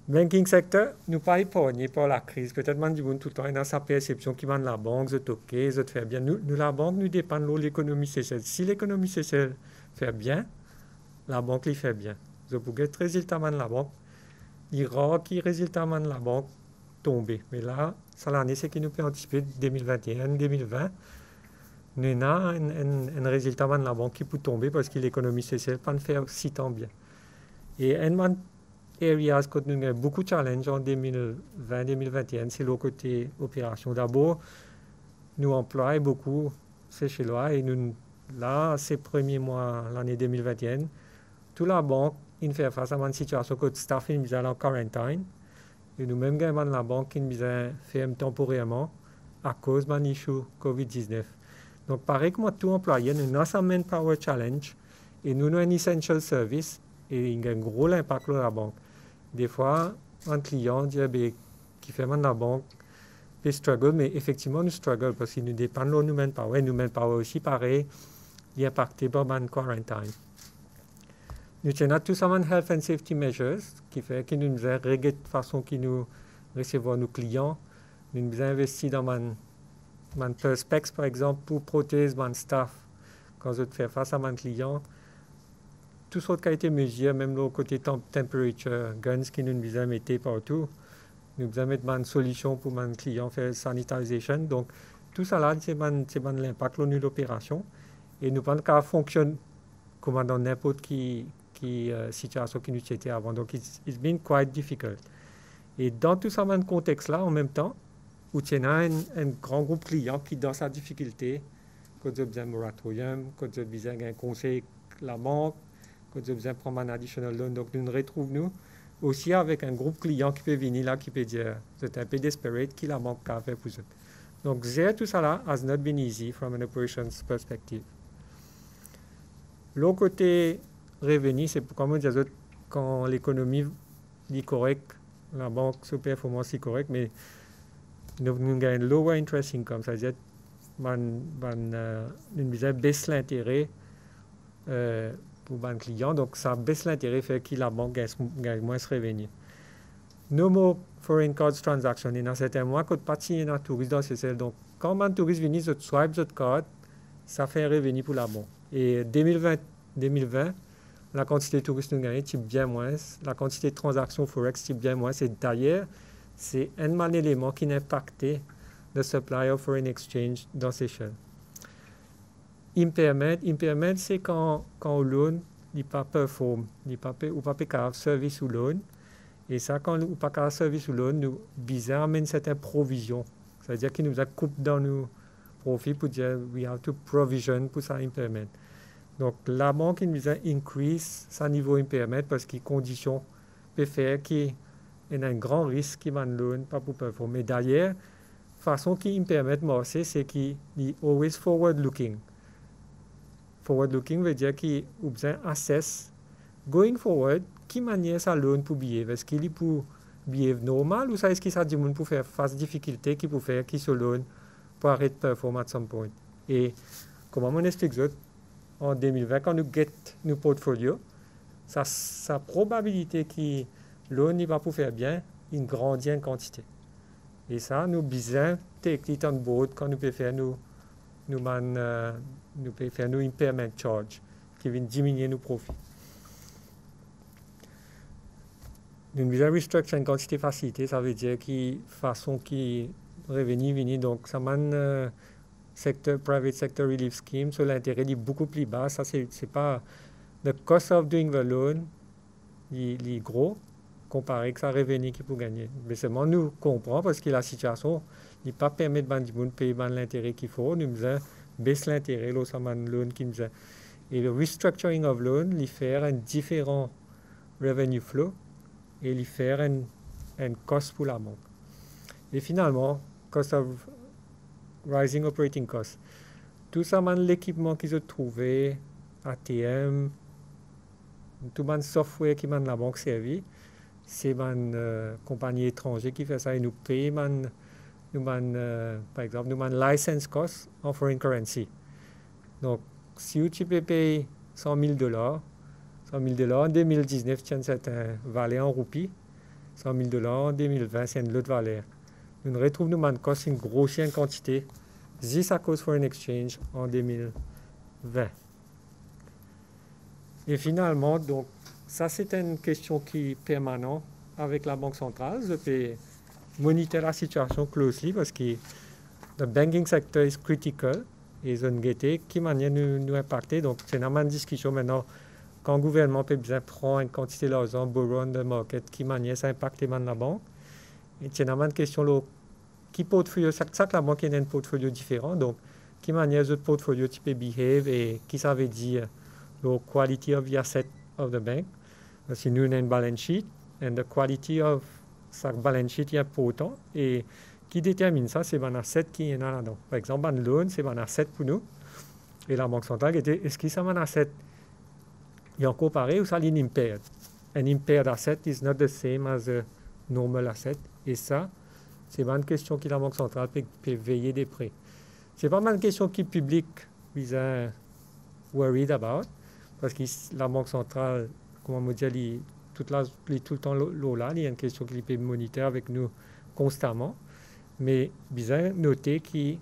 S4: Banking sector, nous pas épargnés par la crise. Peut-être que tout le temps dans sa perception qui la banque, je toque, je fais bien. Nous, la banque, nous dépend de l'économie sociale. Si l'économie sociale fait bien, la banque lui fait bien. Je peux être résultat de la banque. Il y a qui résultat de la banque tomber. Mais là, c'est l'année qui nous peut anticiper 2021, 2020. Nous avons un résultat de la banque qui peut tomber parce que l'économie sociale ne peut pas faire si tant bien. Et un areas que nous avons beaucoup de challenges en 2020-2021, c'est le côté opération. D'abord, nous employons beaucoup ces chez-là et nous, là, ces premiers mois, l'année 2021, toute la banque, il fait face à une situation que le staff est mis en quarantaine et nous-mêmes, la banque, il fait temporairement à cause de l'issue COVID-19. Donc, pareil comme tout employé, nous avons un manpower challenge et nous avons un essential service et il y a un gros impact sur la banque. Des fois, un client qui fait de la banque peut struggle, mais effectivement, nous struggle parce qu'il nous dépend de nous manpower. Nous manpower aussi, pareil, il est impacté par la quarantaine. Nous avons tous ça health and safety measures qui fait que nous avons réglé de façon que nous recevons nos clients. Nous avons investi dans mon perspex, par exemple, pour protéger mon staff quand je fais face à mon client. Tout ce qui a été mesure, même le côté temperature, guns qui nous avons mis partout, nous avons mis une solution pour mon client faire sanitization. Donc, tout ça là, c'est l'impact de l'opération. Et nous pensons qu'elle fonctionne comme dans n'importe quelle situation qui nous était avant. Donc, it's been quite difficult. Et dans tout ça, dans ce contexte-là, en même temps, où il y a un grand groupe client qui, dans sa difficulté, quand il a besoin de moratorium, quand il a besoin d'un conseil la banque, quand il a besoin de prendre un additional loan. Donc, nous nous retrouvons aussi avec un groupe client qui peut venir là, qui peut dire, c'est un peu desperate, qui la banque a fait pour ça. Donc, tout ça là has not been easy from an operations perspective. L'autre côté revenu, c'est comme on dit, quand l'économie est correcte, la banque, sa performance est correcte, mais nous gagnons lower interest income, c'est-à-dire nous baisse l'intérêt pour les clients, donc ça baisse l'intérêt, fait que la banque gagne moins de revenus. No more foreign cards transactions. Et dans certains mois, quand pas de touristes dans ces donc quand un touriste vient, ils swipe votre carte, ça fait un revenu pour la banque. Et 2020, la quantité de touristes nous gagnons est bien moins, la quantité de transactions Forex est bien moins. C'est d'ailleurs, c'est un élément qui n'a impacté le supply of foreign exchange dans Seychelles. Impairment, c'est quand le loan n'est pas performe, ou pas capable service ou loan. Et ça, quand nous pas capable service ou loan, nous bizarre amène certaines provisions. C'est-à-dire qu'il nous a coupé dans nos profits pour dire we have to provision pour ça impairment. Donc la banque nous a increase sa niveau impairment parce que conditions peut faire qu'il y a un grand risque qui va loan pas pour performer. Mais d'ailleurs, façon qui impairment marcher, c'est qu'il est always forward looking. Forward looking veut dire qu'il besoin assess going forward qui manière ça loan pour behave. Est-ce qu'il est pour behave normal ou ça est-ce qu'il ça dit pour faire face difficulté qui pour faire qui se loan pour arrêter de performer at some point. Et comment on explique ça en 2020 quand nous get nos portfolios, sa probabilité que loan n'y va pour faire bien, il grandit en quantité. Et ça nous besoin take it on board quand nous pouvons faire nous pouvons faire nos impairment charge qui vient diminuer nos profits. Nous besoin restructure en quantité facilité, ça veut dire que façon qui revenu vini donc ça mène private sector relief scheme sur l'intérêt est beaucoup plus bas. Ça c'est pas le cost of doing the loan il est gros comparé que ça revenu qui peut gagner. Mais seulement nous comprend parce que la situation n'est pas permet de payer l'intérêt qu'il faut. Nous besoin baisse l'intérêt là ça mène loan qui nous et le restructuring of loan lui faire un différent revenue flow et lui faire un cost pour la banque. Et finalement, cost of rising operating costs. Tout ça, l'équipement qu'ils ont trouvé, ATM, tout le software qui m'a la banque servi, c'est une compagnie étrangère qui fait ça et nous paye, par exemple, nous license cost en foreign currency. Donc, si tu peux payer $100,000, en 2019, c'est un valeur en roupies, $100,000 en 2020, c'est une autre valeur. Nous retrouvons une cost une grosse quantité, juste à cause foreign exchange en 2020. Et finalement, donc, ça c'est une question qui est permanente avec la Banque centrale. Je peux monitorer la situation closely parce que le banking sector est critical et je ne sais qui manière nous impacter. Donc, c'est une discussion maintenant. Quand le gouvernement peut bien prendre une quantité d'argent, borrow on the market, qui manière ça impacte la banque. Et c'est une question qui portfolio, chaque la banque a un portfolio différent. Donc, qui manière ce portfolio tu peux behave et qui ça veut dire la quality of the asset of the bank. Si nous avons une balance sheet, and the quality of sa balance sheet est important. Et qui détermine ça, c'est un asset qui est là-dedans. Par exemple, un loan, c'est un asset pour nous. Et la Banque centrale était, est-ce que c'est un asset il y a encore pareil ou ça est impaired? An impaired asset is not the same as a normal asset. Et ça, c'est une question que la Banque centrale peut veiller de près. Ce n'est pas une question qui est publique, ils sont worried about, parce que la Banque centrale, comme on dit, tout le temps là, il y a une question qui peut monitorer avec nous constamment. Mais bien noter qu'il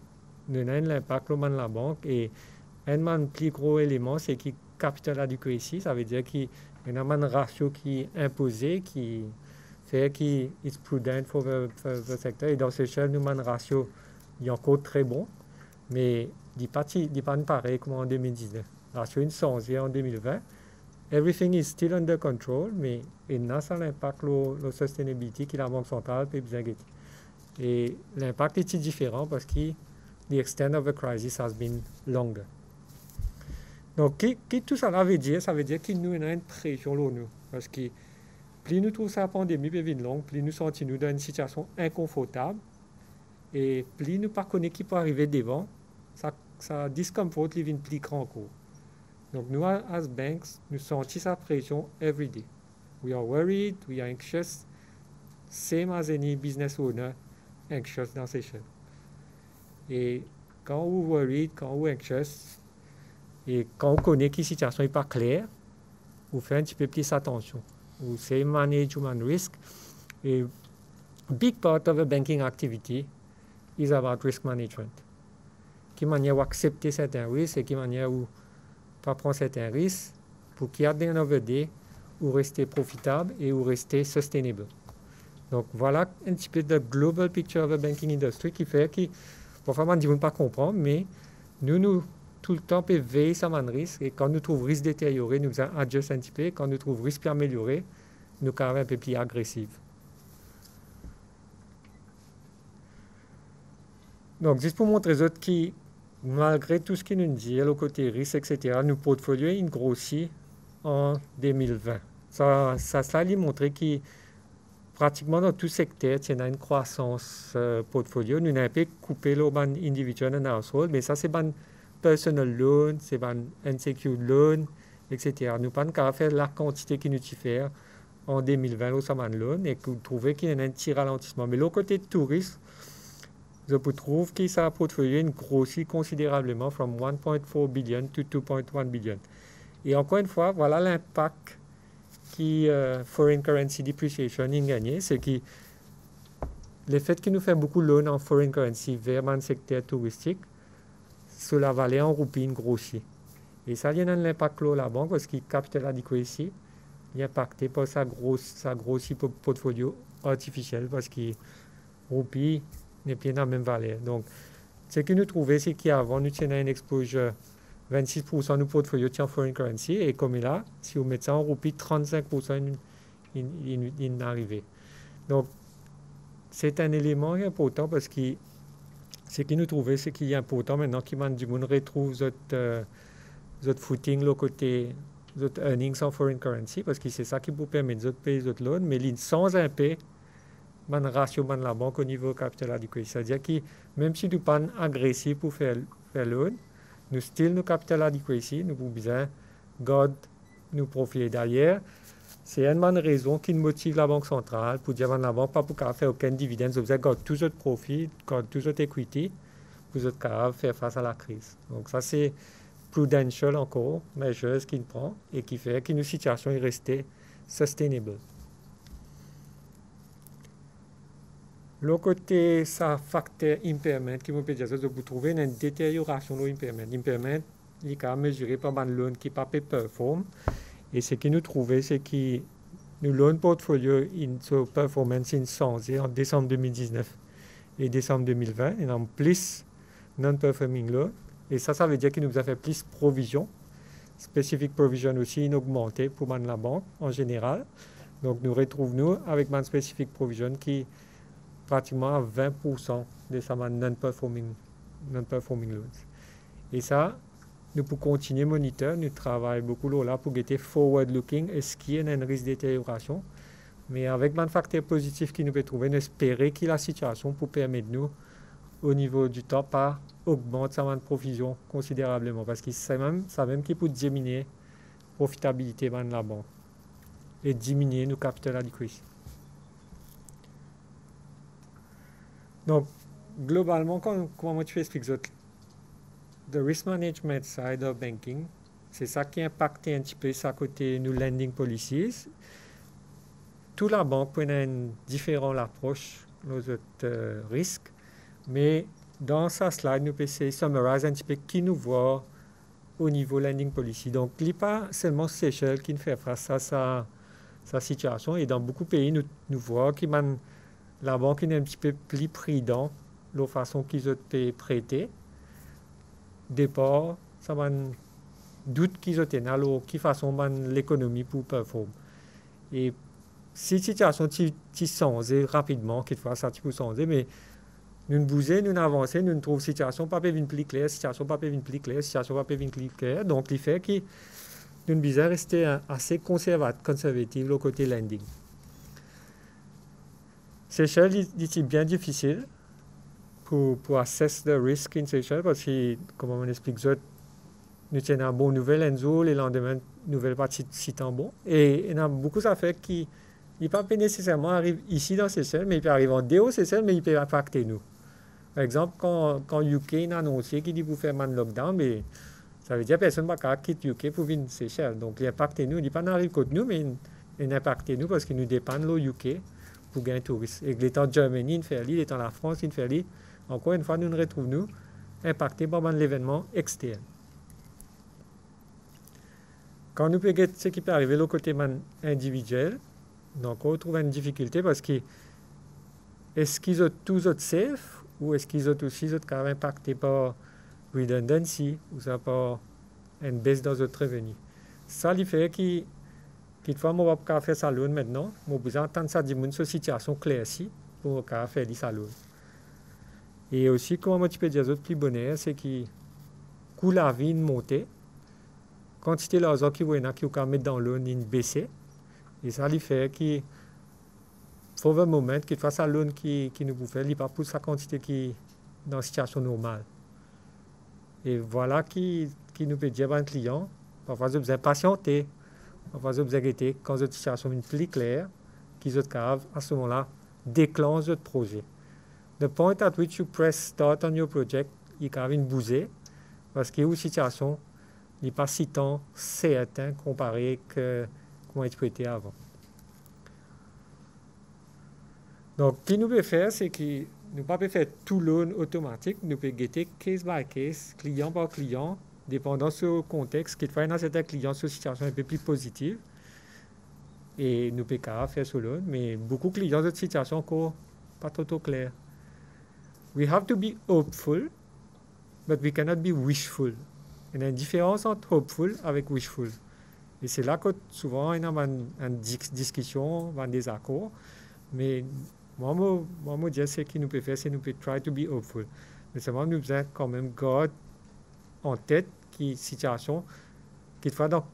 S4: y a un impact sur la banque et un plus gros élément, c'est que capital adequacy, ça veut dire qu'il y a un ratio qui est imposé, qui fait qu'il est prudent pour le secteur. Et dans ces échelles, nous avons un ratio qui est encore très bon, mais il n'est pas pareil comme en 2019. Le ratio est changé en 2020. Everything is still under control, mais il y a ça l'impact sur la sustainability que la Banque centrale peut bien guetter. Et l'impact est différent parce que the extent of the crisis has been longer. Donc, tout ça veut dire? Ça veut dire qu'il nous a une pression sur nous. Parce que plus nous trouvons la pandémie devient longue, plus nous sentons dans une situation inconfortable. Et plus nous ne connaissons pas qui peut arriver devant, ça discomfort devient plus grand encore. Donc, nous, as banks, nous sentons cette pression every day. We are worried, we are anxious, same as any business owner anxious dans ces choses. Et quand vous worried, quand vous anxious, et quand on connaît que la situation n'est pas claire, vous faites un petit peu plus attention. Vous savez manage human risk. Et big part of the banking activity is about risk management. qui manière où accepter certains risques et qui manière où pas prendre certains risques pour qu'il y ait un overday ou rester profitable et ou rester sustainable. Donc voilà un petit peu de global picture of the banking industry qui fait que, parfois on ne dit pas comprendre, mais nous tout le temps peut veiller sur un risque et quand nous trouvons risque détérioré, nous adjustons un petit peu, quand nous trouvons risque amélioré, nous quand même un peu plus agressif. Donc juste pour montrer aux autres qui, malgré tout ce qu'ils nous disent, le côté risque, etc., nos portfolios, ils grossit en 2020. Ça lui montrer que pratiquement dans tout secteur, il y a une croissance portfolio. Nous n'avons pas coupé le ban individuel en household, mais ça c'est ban personal loan, c'est ban unsecured loan, etc. Nous n'avons pas faire la quantité qui nous fait en 2020 au Saman Loan et que vous trouvez qu'il y a un petit ralentissement. Mais le côté touriste, je trouve que ça a portfolio grossit considérablement from 1.4 billion to 2.1 billion. Et encore une fois, voilà l'impact qui foreign currency depreciation a gagné, c'est que le fait qu'il nous fait beaucoup de loans en foreign currency vers le secteur touristique, sur la vallée en roupie grossit. Et ça, il y a un impact là la banque parce qu'il capital adequacy il est impacté par sa grossit portfolio artificiel parce que roupie n'est plus dans la même valeur. Donc, ce que nous trouvons, c'est qu'avant, nous tenions une exposure 26% de portfolio en foreign currency et comme là, si vous mettez ça en roupie, 35% est arrivé. Donc, c'est un élément important parce que ce que nous trouvons, c'est qu'il est important maintenant que du monde retrouve votre footing, le côté votre earnings en foreign currency parce que c'est ça qui vous permet de payer votre loan, mais sans un paie, man ratio man la banque au niveau capital adequacy. C'est-à-dire que même si nous ne sommes pas agressifs pour faire loan, nous still nous capital adequacy, nous pouvons bien garder nos profits. D'ailleurs, c'est une bonne raison qui motive la Banque centrale pour dire que la banque pas pour faire aucun dividende, vous avez tous votre profit, tous votre equity, pour faire face à la crise. Donc ça c'est prudential encore, measures qu'il prend et qui fait que nos situations est restée sustainable. Le côté ça facteur impairment qui me peut dire que vous trouvez une détérioration de l'impairment. L'impairment, il est mesuré par un loan qui n'a pas performe. Et ce que nous trouvons, c'est que nous loan portfolio in performance in changé en décembre 2019 et décembre 2020. Et en plus non-performing loan. Et ça veut dire qu'il nous a fait plus provision. Specific provision aussi in augmenté pour la banque en général. Donc nous retrouvons avec une specific provision qui pratiquement à 20% de sa non-performing loans. Et ça, nous pouvons continuer à monitorer, nous travaillons beaucoup là pour être forward-looking, est-ce qu'il y a un risque de détérioration. Mais avec un facteur positif qui nous peut trouver, nous espérons que la situation pour permettre nous, au niveau du temps, pas augmenter sa provision considérablement. Parce que ça même qui peut diminuer la profitabilité de la banque et diminuer nos capital adequacy. Donc, globalement, comment tu expliques ça? The risk management side of banking, c'est ça qui impacte un petit peu ça côté nos lending policies. Toute la banque prend une différente approche aux autres risques, mais dans sa slide, nous pouvons summariser un petit peu qui nous voit au niveau lending policy. Donc, il n'est pas seulement Seychelles qui fait face à sa situation, et dans beaucoup de pays, nous voyons que la banque est un petit peu plus prudente de la façon qu'ils ont prêté. Départ, ça m'a doute qu'ils ont été là, qui façon l'économie pour performer. Et si la situation change rapidement, quelquefois ça peut changer, mais nous bougeons, nous avançons, nous trouvons la situation pas plus claire, situation pas plus claire, donc il fait que nous devons rester assez conservatifs au côté lending. Seychelles est bien difficile pour assess the risk in Seychelles parce que, comme on explique, nous tenons un bon nouvelle Enzo, les lendemains, nouvelle partie si tant bon. Et il y a beaucoup d'affaires qui ne peuvent pas nécessairement arriver ici dans Seychelles, mais ils peuvent arriver en dehors Seychelles, mais ils peuvent impacter nous. Par exemple, quand UK a annoncé qu'il dit pour faire un lockdown, mais ça veut dire que personne ne va quitter UK pour venir Seychelles. Donc, l'impact nous, il n'est pas arrivé contre nous, mais il impacte nous parce qu'il nous dépend de UK pour gagner touristes. Et l'état de Germany, il fait l'état de la France, il fait encore une fois, nous retrouvons impacté par l'événement externe. Quand nous pouvons ce qui peut arriver au côté individuel, donc on trouve une difficulté parce que est-ce qu'ils ont tous autres safe ou est-ce qu'ils ont aussi impacté par redundancy ou ça par une baisse dans notre revenu. Ça lui fait qu'il faut on va pas faire ça maintenant, on besoin attendre ça d'une situation claire ici pour faire des salons. Et aussi comment tu peux dire autre plus bonheur c'est que coût la vie monter quantité d'argent qui va qui va mettre dans l'eau une baisser et ça lui fait qu'il faut un moment qu'il fasse ça l'eau qui nous peut faire il pas pour sa quantité qui dans une situation normale. Et voilà qui nous peut dire à un client, parfois vous avez patienté, parfois vous avez été quand votre situation est plus claire, qu'ils ont à ce moment-là déclenche votre projet. The point at which you press start on your project, il y a une bousée, parce que une situation n'est pas si tant certain comparé que comment il était avant. Donc, ce que nous pouvons faire, c'est que nous ne pouvons pas faire tout loan automatique, nous pouvons guetter case by case, client par client, dépendant du contexte, qu'il faut dans certains clients sur une situation un peu plus positive. Et nous pouvons faire ce loan, mais beaucoup de clients dans cette situation encore pas trop claire. We have to be hopeful, but we cannot be wishful. Il y a une différence entre hopeful avec wishful. Et c'est là que souvent il y a une discussion, un désaccord. Mais moi, je dis ce que nous pouvons faire, c'est nous pouvons try to be hopeful. Mais seulement nous devons quand même garder en tête qui situation qu'il faut dans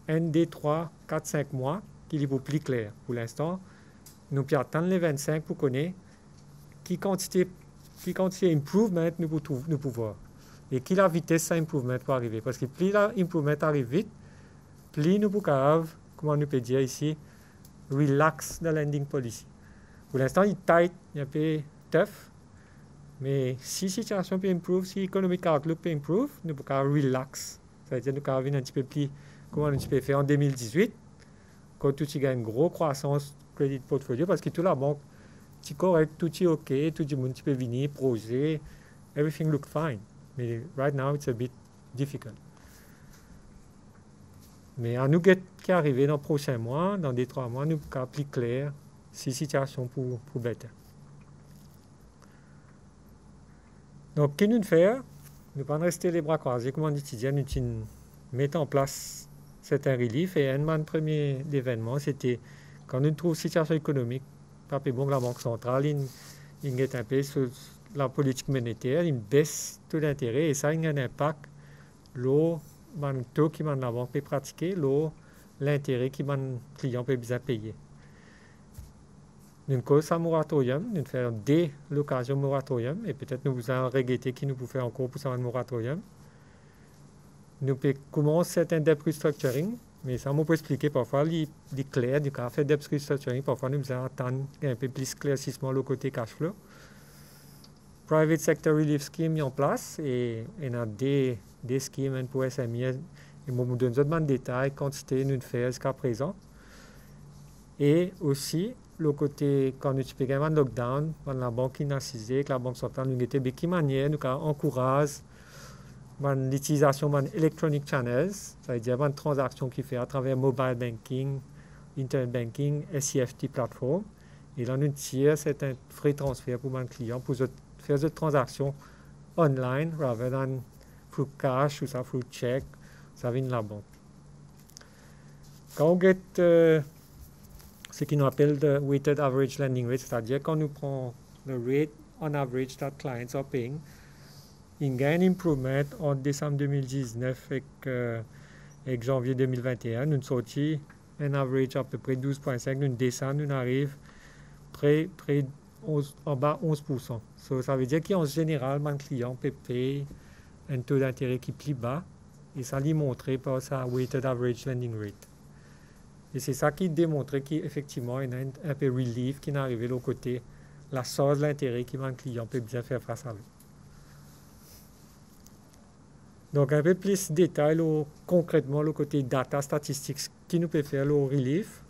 S4: 1, 2, 3, 4, 5 mois qu'il est plus clair. Pour l'instant, nous pouvons attendre les 25 pour connaître qui quantité improvement nous pouvons et qui la vitesse ça improvement pour arriver. Parce que plus l'improvement arrive vite, plus nous pouvons, comment nous peut dire ici, relax the landing policy. Pour l'instant, il est tight, il est un peu tough, mais si la situation peut improve, si l'économique outlook peut improve, nous pouvons relax. Ça veut dire que nous pouvons venir un petit peu plus, comment nous peut faire en 2018, quand tout y a une grosse croissance crédit portfolio, parce que toute la banque, c'est correct, tout est OK, tout le monde peut venir, projet, everything looks fine. Mais right now, it's a bit difficult. Mais à nous qui arriver dans les prochains mois, dans 2-3 mois, nous pouvons plus clair si situation pour better. Donc, qu'est-ce que nous faire? Nous ne pouvons pas rester les bras croisés comme on étudiant, nous mettons en place certains reliefs. Et un premier événement, c'était quand nous trouvons une situation économique, pas bon que la Banque centrale, il est un peu sur la politique monétaire, il baisse tout l'intérêt et ça a un impact le taux qui la banque peut pratiquer, l'intérêt qui le client peut bien payer. Nous cause un moratorium, nous faisons dès l'occasion moratorium et peut-être nous allons regretter qui nous peut faire encore pour un moratorium. Nous pouvons commencer un debt restructuring, mais ça, on peut expliquer parfois, il est clair, du cas fait debt restructuring, parfois nous allons attendre un peu plus claircissement le côté cash flow. Private sector relief scheme mis en place et il y a des schemes pour SME et nous donnons des détails, quantité nous faisons jusqu'à présent. Et aussi, le côté, quand nous avons un lockdown, la banque inassisée, la banque centrale, nous avons de quelle manière nous encourage l'utilisation d'électronic channels, ça veut dire une transaction qui fait à travers mobile banking, internet banking, SCFT platform. Et là, nous tirons un frais de transfert pour mon client pour faire cette transaction online rather than through cash ou ça through check, ça vient de la banque. Quand on get ce qu'on appelle le weighted average lending rate, c'est-à-dire quand nous prenons le rate on average that clients are paying, il y a un improvement en décembre 2019 et janvier 2021. Nous sortis un average à peu près 12,5, nous descendons, nous arrivons près en bas 11%. Ça veut dire qu'en général, mon client peut payer un taux d'intérêt qui est plus bas et ça lui montré par sa weighted average lending rate. Et c'est ça qui démontrait qu'effectivement, il y a un peu de relief qui est arrivé de l'autre côté, la source de l'intérêt que mon client peut bien faire face à lui. Donc, un peu plus de détails concrètement le côté data statistics qui nous peut faire le relief.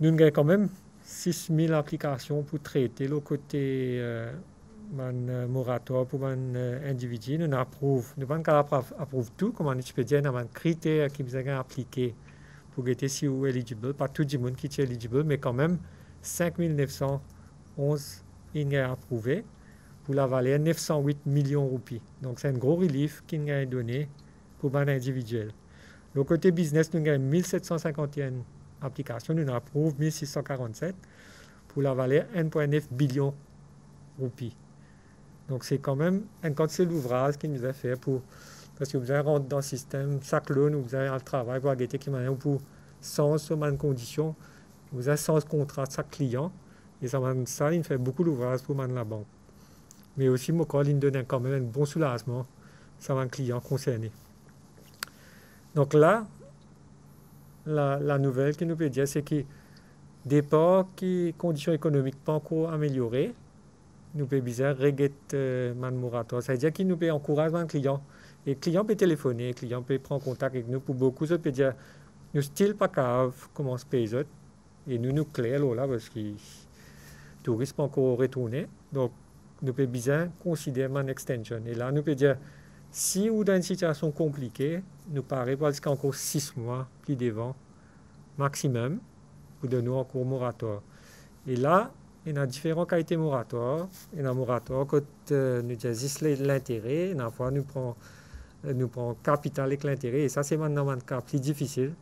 S4: Nous avons quand même 6000 applications pour traiter le côté moratoire pour un individu, nous n'approuvons, nous ne pouvons pas approuver tout, comme on peut dire, nous avons des critères qui sont appliqués pour être si ou éligible, pas tout le monde qui est éligible, mais quand même 5911 sont approuvés pour la valeur de 908 millions de roupies. Donc c'est un gros relief qui est donné pour un individuel. Le côté business, nous avons 1751 applications, nous approuvons 1647 pour la valeur 1,9 billion de roupies. Donc c'est quand même un quantité d'ouvrage qui nous a fait pour, parce que vous avez rentré dans le système, chaque loan, vous avez un travail pour arrêter qui m'a pour sans bonnes conditions, vous avez sans contrat de chaque client, et ça il fait beaucoup d'ouvrage pour la banque. Mais aussi, mon il donne quand même un bon soulagement sur un client concerné. Donc là, la nouvelle qui nous peut dire, c'est que départ qui conditions économiques pas encore améliorées, nous peut bizarre regretter man moratoire. Ça veut dire qu'il nous peut encourager un client. Et le client peut téléphoner, le client peut prendre contact avec nous. Pour beaucoup, ça peut dire, nous style pas grave comment se paye ça. Et nous clair là parce que les touristes pas encore retourné. Donc, nous peut bien considérer une extension. Et là, nous peut dire, si ou dans une situation compliquée, nous paraît parce qu'il y a encore 6 mois plus devant, maximum, pour donner encore moratoire. Et là, il y a différentes qualités moratoires. Il y a un moratoire quand nous disons l'intérêt, une fois nous prenons capital avec l'intérêt. Et ça, c'est maintenant un cas plus difficile,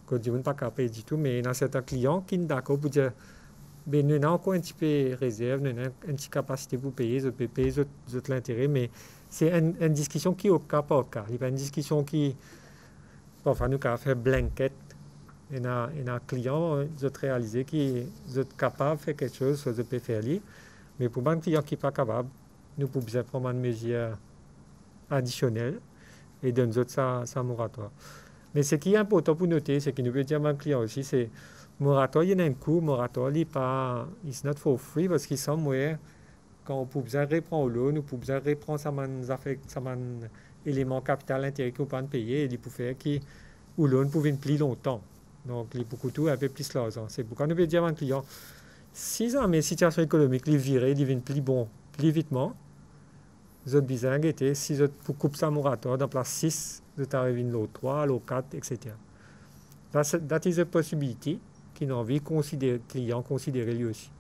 S4: quand nous ne pas capable du tout. Mais il y a certains clients qui sont d'accord pour dire, ben, nous avons encore un petit peu de réserve, nous avons une petite capacité pour payer, je peux payer l'intérêt, mais c'est une discussion qui est au cas par cas. Il y a une discussion qui, parfois, nous avons fait blanket. Il y a un client qui a réalisé qu'il est capable de faire quelque chose, je peux faire lui. Mais pour un client qui n'est pas capable, nous pouvons bien prendre une mesure additionnelle et donner ça moratoire. Mais ce qui est important pour noter, c'est que nous pouvons dire à un client aussi, c'est moratoire, il y a un coût, moratoire, il n'est pas, it's not for free, parce qu'il somewhere, quand on peut bien reprendre l'eau, nous pouvons bien reprendre ça élément capital intérêt qu'on peut payer, et il peut faire que l'eau ne pouvait plus longtemps. Donc, il y a beaucoup tout un peu plus l'argent. C'est pourquoi nous pouvons dire à un client, si la situation économique est virée, il devient plus bon, plus vitement, vous êtes besoin de si vous pour couper ça moratoire, dans place 6, vous êtes arrivé à l'autre 3, l'autre 4, etc. That is a possibility qu'il a envie de client considérer lui aussi.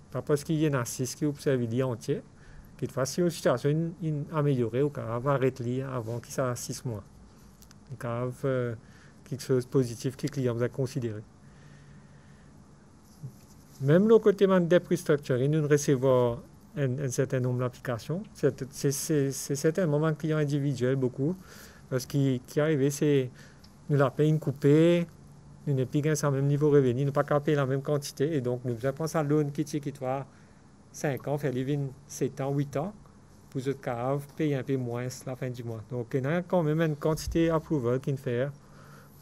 S4: Pas parce qu'il y en a 6 qui observent l'idée entière, qu'il fasse si une situation améliorée, ou qu'on va arrêter avant qu'il soit 6 mois. Il y a quelque chose de positif que le client va considérer. Même le côté de debt restructuring, nous recevons un certain nombre d'applications. C'est certainement un client individuel beaucoup, parce qu'il qui est arrivé, c'est nous la payons coupée, nous n'avons plus qu'un même niveau de revenu, nous n'avons pas payer la même quantité, et donc nous avons ça loan qui doit 5 ans, faire les 7 ans, 8 ans, pour ce cas, payer un peu moins la fin du mois. Donc il y a quand même une quantité approval qui fait.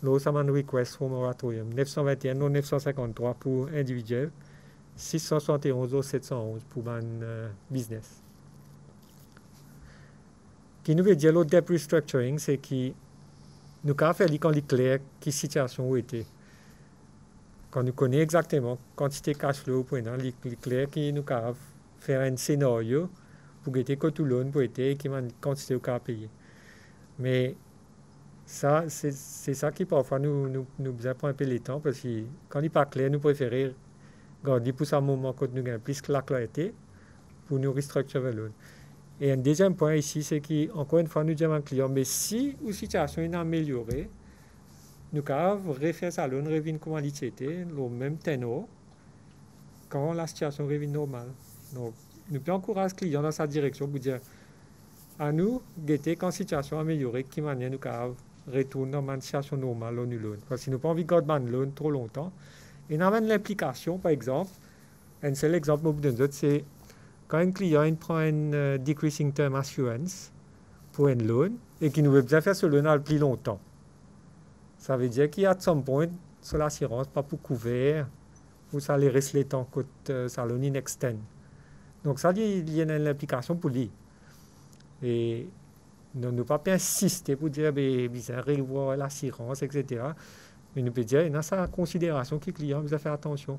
S4: Là, ça m'a un request pour moratorium. 921, non 953 pour individuel, 671 ou 711 pour un business. Ce qui nous veut dire le debt restructuring, c'est que nous avons fait quand il est clair quelle situation était. Quand nous connaissons exactement quantité cash flow, il est clair que nous avons fait un scénario pour que tout le monde peut être qui une quantité à payer. Mais ça, c'est ça qui parfois nous prend un peu le temps, parce que quand il n'est pas clair, nous préférons garder pour ce moment quand nous avons plus la clarté pour nous restructurer l'autre. Et un deuxième point ici, c'est qu'encore une fois, nous disons à un client, mais si la situation est améliorée, nous pouvons refaire ça, nous revenir comme c'était, le même ténor, quand la situation revient normale. Donc, nous pouvons encourager le client dans sa direction pour dire, à nous, guetter quand la situation est améliorée, qui manière nous pouvons retourner dans une situation normale au loan. Parce que nous n'avons pas envie de garder le loan trop longtemps. Et dans l'implication, par exemple, un seul exemple que je vous donne, c'est quand un client prend une decreasing term assurance pour un loan et qu'il nous veut bien faire ce loan plus longtemps. Ça veut dire qu'il y a de some point sur l'assurance, pas pour couvert, ou ça les reste les temps que ça loan in extend. Donc ça, il y a une implication pour lui. Et nous ne pouvons pas insister pour dire, bizarre, revoir l'assurance, etc. Mais nous pouvons dire, il y a sa considération que le client doit faire attention.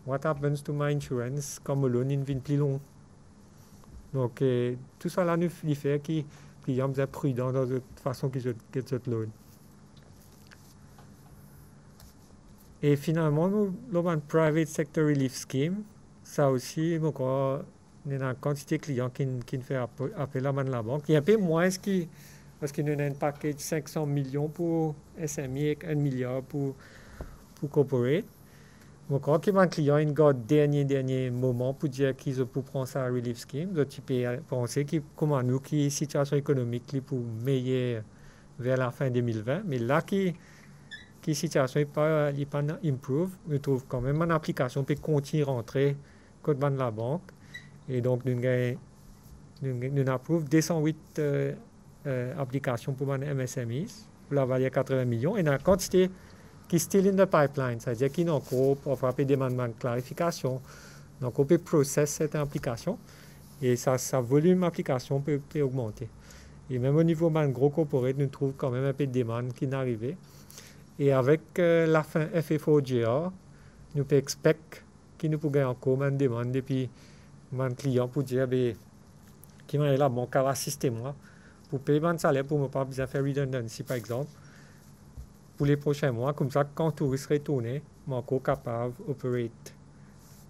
S4: What happens to my insurance quand mon loan vient plus long Donc, tout ça là nous fait que les clients sont prudents dans la façon qu'ils se loan. Et finalement, nous avons un Private Sector Relief Scheme. Ça aussi, on a une quantité de clients qui fait appel à la banque. Il y a un peu moins parce qu'il y a un package de 500 millions pour SMI et 1 milliard pour corporate. Donc, quand il y a un client, il a dernier moment pour dire qu'ils peuvent prendre ça à Relief Scheme. Donc, tu peux penser comment nous, qui est situation économique pour meilleure vers la fin 2020. Mais là, qui situation n'est pas improve, on trouve quand même une application peut continuer à rentrer code de la banque. Et donc, nous approuvons 208 applications pour les MSMEs, pour la valeur 80 millions. Et la quantité qui est still in the pipeline, c'est-à-dire qu'il y a encore parfois des demandes de clarification. Donc, on peut processer cette application et sa volume d'application peut augmenter. Et même au niveau de gros corporate, nous trouvons quand même un peu de demandes qui n'arrivent. Et avec la fin FFO-GR, nous pouvons espérer qu'il nous peut encore une demande depuis mon client pour dire qui m'a la banque à assister moi pour payer mon salaire pour ne pas besoin faire redundancy par exemple pour les prochains mois. Comme ça, quand le touriste retourne, je suis encore capable d'opérer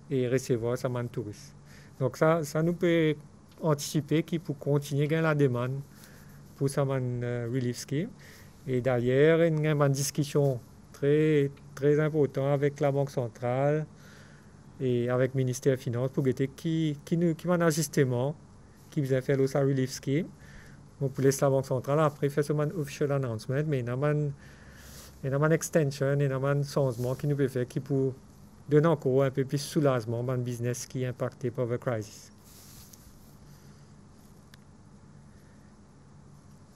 S4: et recevoir ça mon touriste. Donc ça nous peut anticiper qu'il peut continuer à gagner la demande pour ça mon relief scheme. Et d'ailleurs, il y a une discussion très, très importante avec la Banque centrale et avec le ministère des Finances pour voir qui a un ajustement qui vient faire le relief scheme. On peut laisser la Banque centrale après faire un official announcement, mais il y a une extension, il y a un changement qui nous peut faire qui peut donner encore un peu plus de soulagement dans le business qui est impacté par la crise.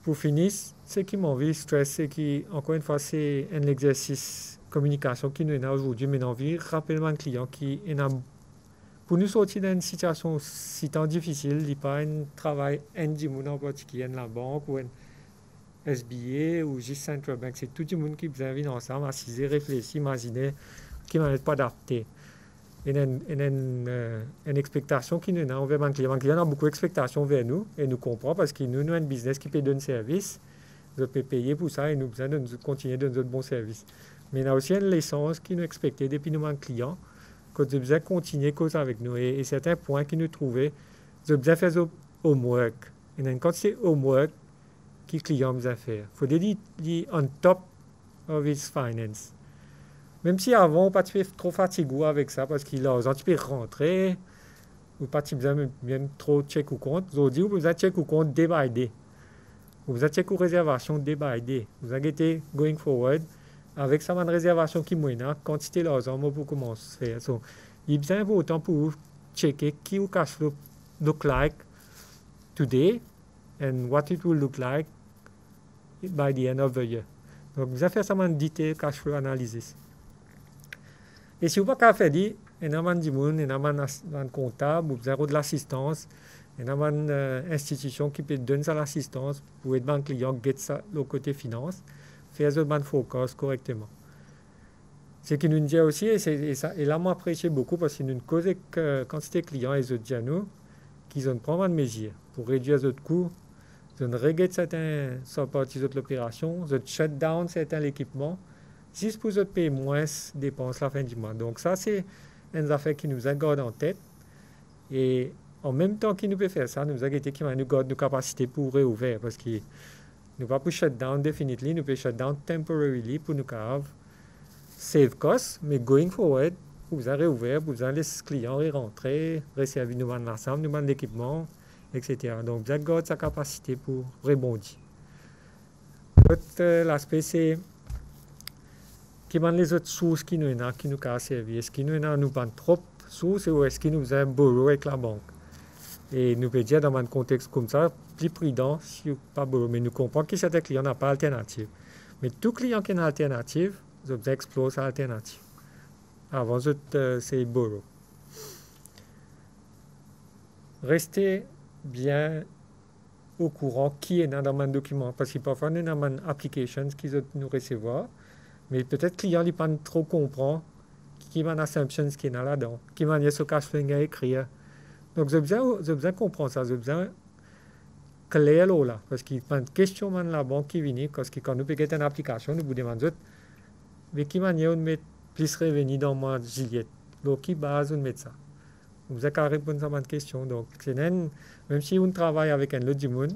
S4: Pour finir, ce qui m'a envie de stress, c'est qu'encore une fois, c'est un exercice de communication qui nous est aujourd'hui, mais j'ai envie de rappeler à un client qui est pour nous sortir d'une situation si tant difficile, il n'y a pas un travail indépendant en particulier dans la banque ou un SBA ou juste Central Bank. C'est tout le monde qui vous invite ensemble, assiser, réfléchir, imaginer, qui ne pas adapté. Il y a une expectation qui nous est envers un client. Un client a beaucoup d'expectations vers nous et nous comprend parce que nous avons un business qui peut donner service. Nous peut payer pour ça et nous besoin de continuer de donner de bons services. Mais il y a aussi une licence qui nous expectait depuis nous un client que nous besoin de continuer à causer avec nous. Et certains points qui nous trouvaient, nous besoin de faire du homework. Il y a une quantité de homework que le client besoin de faire. Il faut dire on top of his finance. Même si avant, on pas trop fatigué avec ça parce qu'il a un petit peu rentré, ou pas même trop check ou compte. Aujourd'hui, vous avez check ou compte day by day. Vous avez check ou réservation day by day. Vous avez été going forward avec ça, une réservation qui moyenne, quantité d'argent pour commencer à faire. So, il est bien important pour vous checker qui le cash flow look like today and what it will look like by the end of the year. Donc, vous avez fait ça, une detail cash flow analysis. Et si vous n'avez pas fait ça, il y a un comptable, vous avez de l'assistance, il y a une institution qui peut donner ça l'assistance pour aider un client à get ça le côté finance, faire ce focus correctement. Ce qui nous dit aussi, et là, moi, apprécié beaucoup parce que nous cause que quand c'était client et autres nous, qu'ils ont pris une mesure pour réduire les coûts, ils ont réglé certains parties de l'opération, ils ont shut down certains équipements, juste pour payer moins de dépenses à la fin du mois. Donc ça, c'est une affaire qui nous a gardé en tête. Et en même temps qu'il nous peut faire ça, nous a gardé qui nous garde nos capacités pour réouvrir. Parce que nous ne pouvons pas shut down définitivement, nous pouvons shut down temporarily pour nous save costs, mais going forward, vous allez réouvrir, vous allez laisser les clients rentrer, réserver nous l'ensemble, nous l'équipement, etc. Donc vous avez sa capacité pour rebondir. L'autre aspect, c'est qui sont les autres sources qui nous ont servi. Est-ce qu'ils nous ont trop de sources ou est-ce qu'ils nous ont borrow avec la banque? Et nous pouvons dire dans un contexte comme ça, plus prudent si nous pas borrow. Mais nous comprenons que certains clients n'ont pas d'alternative. Mais tout client qui a une alternative, nous devons explorer cette alternative. Avant, c'est borrow. Restez bien au courant qui est dans un document. Parce que parfois, nous avons une application qui nous recevoir. Mais peut-être que le client ne pas trop comprend qui est l'assumption qui est là-dedans, qui est ce cash flow à écrire Donc, j'ai besoin comprendre ça, j'ai besoin clair là, parce qu'il y a une question de la banque qui vient, parce que quand nous payons une application, nous vous demandons, mais qui manière de mettre plus de revenus dans moi, Juliette, donc qui base de mettre ça. Vous avez qu'à répondre à cette question. Donc, même si on travaille avec un autre du monde,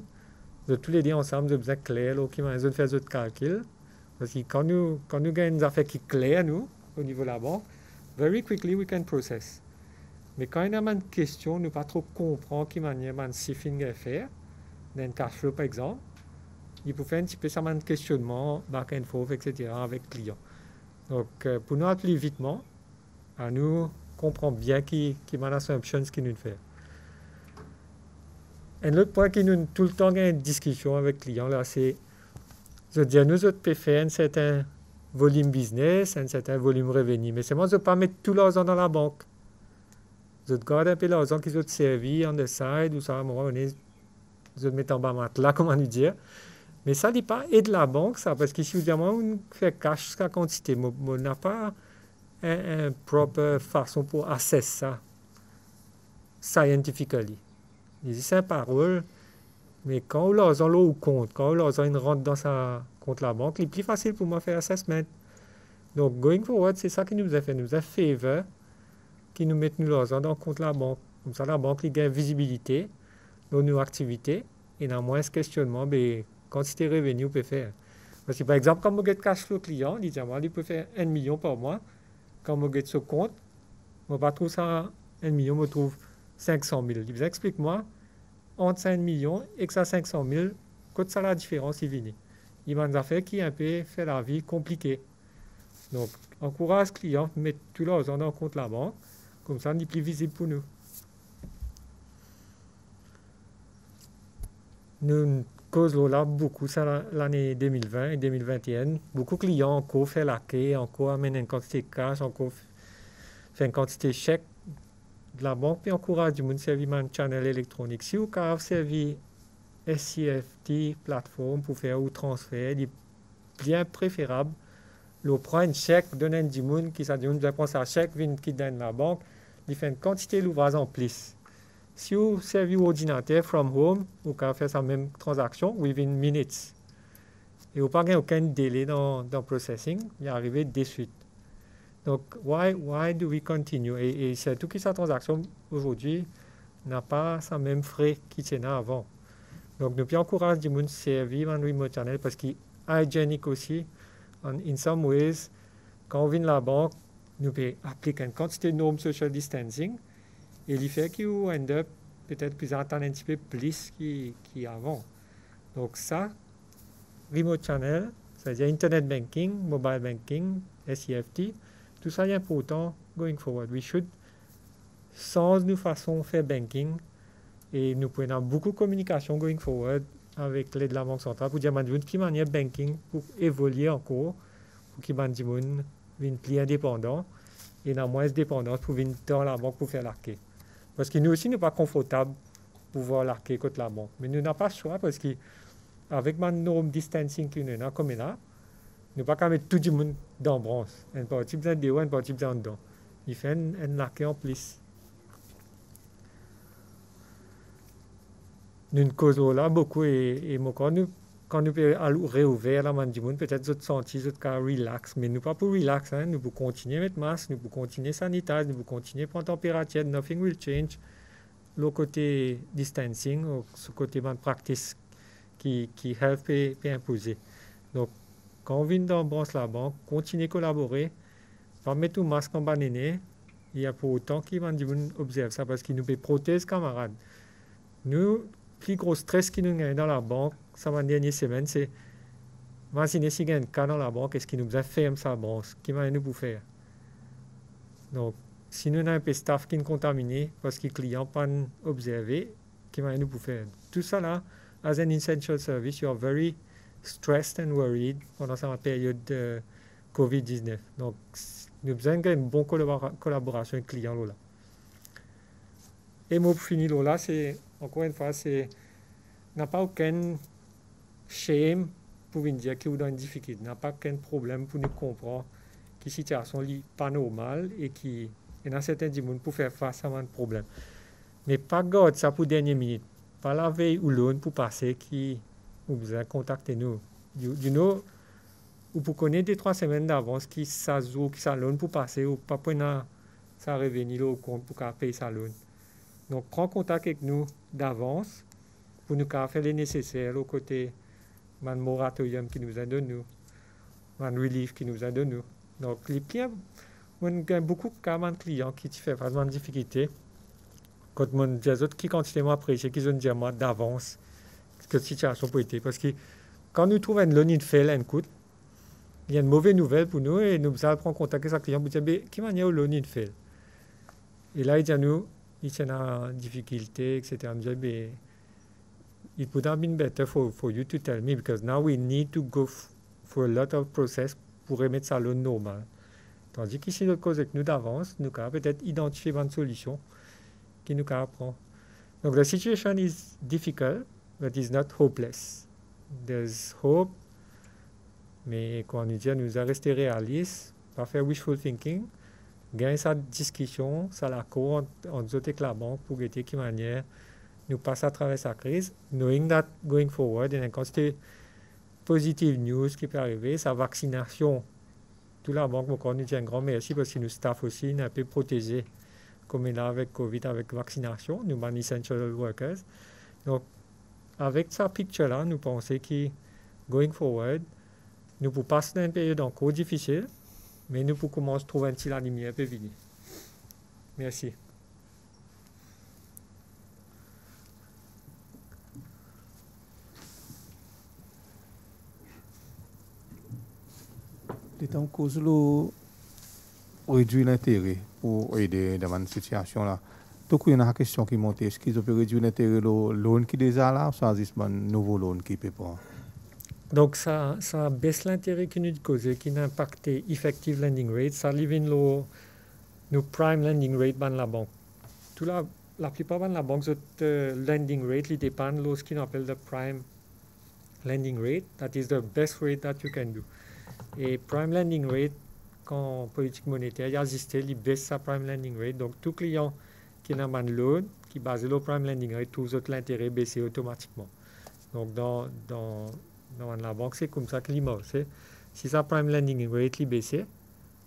S4: tous les deux ensemble, nous besoin clair, qui manière de faire d'autres calculs, parce que quand nous avons des affaires qui sont claires, nous, au niveau de la banque, very quickly we can process. Mais quand il y a une question, nous ne pas trop comprendre qui manière de siphing faire, dans un cash flow par exemple, il faut faire un petit peu ça un questionnement, back and forth, etc. avec le client. Donc, pour nous aller plus vitement, à nous comprendre bien qui est l'assumption qui nous fait. Un autre point qui nous tout le temps a une discussion avec le client, là, c'est de dire nous autres pouvons faire un certain volume business, un certain volume revenu, mais c'est moi de ne pas mettre tout l'argent dans la banque. De garder un peu l'argent qui sont servi on the side, ou ça, on est de mettre en bas matelas, comment nous dire. Mais ça n'est pas aide la banque, ça, parce que si on fait cash sa quantité, on n'a pas une propre façon pour assess ça, scientifically. C'est une parole, mais quand l'argent là au compte, quand l'argent rentre dans sa compte la banque, c'est plus facile pour moi faire assessment. Donc, going forward, c'est ça qui nous a fait. Nous a favor qui nous met l'argent dans le compte la banque. Comme ça, la banque gagne visibilité dans nos activités et dans moins de questionnement, mais quantité de revenus peut faire. Parce que, par exemple, quand on get cash flow client, il peut faire 1 million par mois. Quand on get ce compte, on ne va pas trouver ça 1 million, on trouve 500 000. Il explique-moi, entre 5 millions et que ça 500 000, qu'est-ce ça la différence il vient. Il y a des affaires qui un peu fait la vie compliquée. Donc, encourage le client à mettre tout l'argent dans le compte de la banque, comme ça, c'est plus visible pour nous. Nous causons là beaucoup ça l'année 2020 et 2021. Beaucoup de clients encore fait la quai, encore amènent une quantité de cash, encore fait une quantité de chèques de la banque, puis encourage du monde servir un channel électronique. Si vous avez servi SCFT plateforme pour faire un transfert, il est bien préférable. On prend un chèque, donne du monde qui ça dit on prend sa chèque, vient qui donne la banque, il fait une quantité d'ouvrages en plus. Si vous servez l'ordinateur from home, vous pouvez faire sa même transaction within minutes. Et vous n'avez pas aucun délai dans le processing, il est arrivé de suite. Donc, why do we continue? Et c'est tout qui sa transaction aujourd'hui n'a pas sa même frais qu'il y en a avant. Donc, nous encourageons du monde servir en remote channel parce qu'il est hygiénique aussi. In some ways, quand on vient de la banque, nous pouvons appliquer une quantité de normes social distancing et il fait qu'on end up peut-être plus attendre un petit peu plus qu'avant. Donc ça, remote channel, c'est-à-dire internet banking, mobile banking, SCFT, tout ça est important going forward. We should change nos façons de faire banking et nous pouvons avoir beaucoup de communication going forward avec l'aide de la Banque centrale pour dire de quelle manière banking pour évoluer encore, pour qu'il y ait des gens plus indépendants et dans moins de dépendance pour venir dans la banque pour faire l'arqué. Parce que nous aussi, nous ne sommes pas confortables pour voir l'arqué contre la banque. Mais nous n'avons pas le choix parce qu'avec ma norme distancing que nous avons comme là, nous ne pouvons pas mettre tout le monde dans la branche. Une partie besoin de haut, une partie besoin de dedans. Il fait un l'arqué en plus. Nous causons là beaucoup et quand nous pouvons réouvrir la main du monde, peut-être nous sentir nous relax, mais nous pas pour relax, hein, nous pouvons continuer à mettre masque, nous pouvons continuer à sanitiser, nous pouvons continuer à prendre température, nothing will change. Le côté distancing, ce côté de practice qui help peut imposer. Donc, quand on vient dans la banque, continuez à collaborer, pas mettre tout masque en bas néné, il y a pour autant qu'ils vont observer ça parce qu'ils nous peut protéger camarades. Nous, plus gros stress qui nous gagne dans la banque, ça m'a dernière semaine, c'est imaginez s'il y a un cas dans la banque, est-ce qu'il nous a fermé sa banque, qui va nous pour faire. Donc, si nous avons un peu de staff qui est contaminé parce que les clients ne sont pas observés, qui va nous pour faire. Tout ça là, as an essential service, you are very stressed and worried pendant cette période de COVID-19. Donc, nous avons une bonne collaboration avec les clients là. Et moi, pour finir là, c'est encore une fois, n'a pas aucun shame pour nous dire qu'il y a une difficulté, n'a pas aucun problème pour nous comprendre que la situation n'est pas normale et qu'il y a certains gens pour faire face à un problème. Mais pas garde ça pour dernière minute. Pas la veille ou l'autre pour passer qui vous besoin contacter nous. You know, ou pour connaître 2-3 semaines d'avance qui ça joue, qui ça loan pour passer ou pas prendre ça revenir au compte pour payer sa loan. Donc prends contact avec nous d'avance pour nous faire les nécessaires au côté man moratorium qui nous a donné, man relief qui nous a donné. Donc les clients, on a beaucoup de clients qui font vraiment de difficultés. Quand on dit aux autres qui continuent à apprécier, qui ont dit moi d'avance que la situation peut être. Parce que quand nous trouvons une loan fail and coûte, il y a une mauvaise nouvelle pour nous et nous allons prendre contact avec ce client pour dire qui manière loan fail. Et là, il dit à nous, il y a une difficulté, etc. Il dit, it would have been better for you to tell me because now we need to go for a lot of process pour remettre ça loan normal. Tandis qu'ici, notre cause avec nous d'avance, nous avons peut-être identifié une solution qui nous apprend. Donc, the situation is difficult, but it's not hopeless. There's hope, mais quand on nous dit, nous avons resté réalistes, pas faire wishful thinking, gagner cette discussion, ça la cour entre autres avec la banque pour guetter qui manière nous passer à travers sa crise, knowing that going forward, et quand c'est positive news qui peut arriver, sa vaccination, toute la banque, nous dit un grand merci parce que nous staff aussi, nous un peu protégés comme là avec Covid, avec vaccination, nous sommes essential workers. Donc, avec cette picture-là, nous pensons que, going forward, nous pouvons passer dans une période encore difficile, mais nous pouvons commencer à trouver un petit la lumière peut venir. Merci.
S1: C'est en cause de réduire l'intérêt pour aider dans une situation là. Donc, il y a une question qui monte. Est-ce qu'ils peuvent réduire l'intérêt de loan qui est déjà là ou ça existe un nouveau loan qui peut pas?
S4: Donc, ça baisse l'intérêt qui nous cause, qui n'a impacté effective lending rate. Ça livre nos prime lending rate dans la banque. La plupart de la banque, lending rate, il dépend de ce qu'on appelle le prime lending rate. That is the best rate that you can do. Et prime lending rate, quand politique monétaire, il y a existé, il baisse sa prime lending rate. Donc, tout client qui n'a pas de loan, qui base le prime lending rate, tous autres l'intérêt baissé automatiquement. Donc, dans la banque, c'est comme ça que l'image. Si sa prime lending rate est baissé,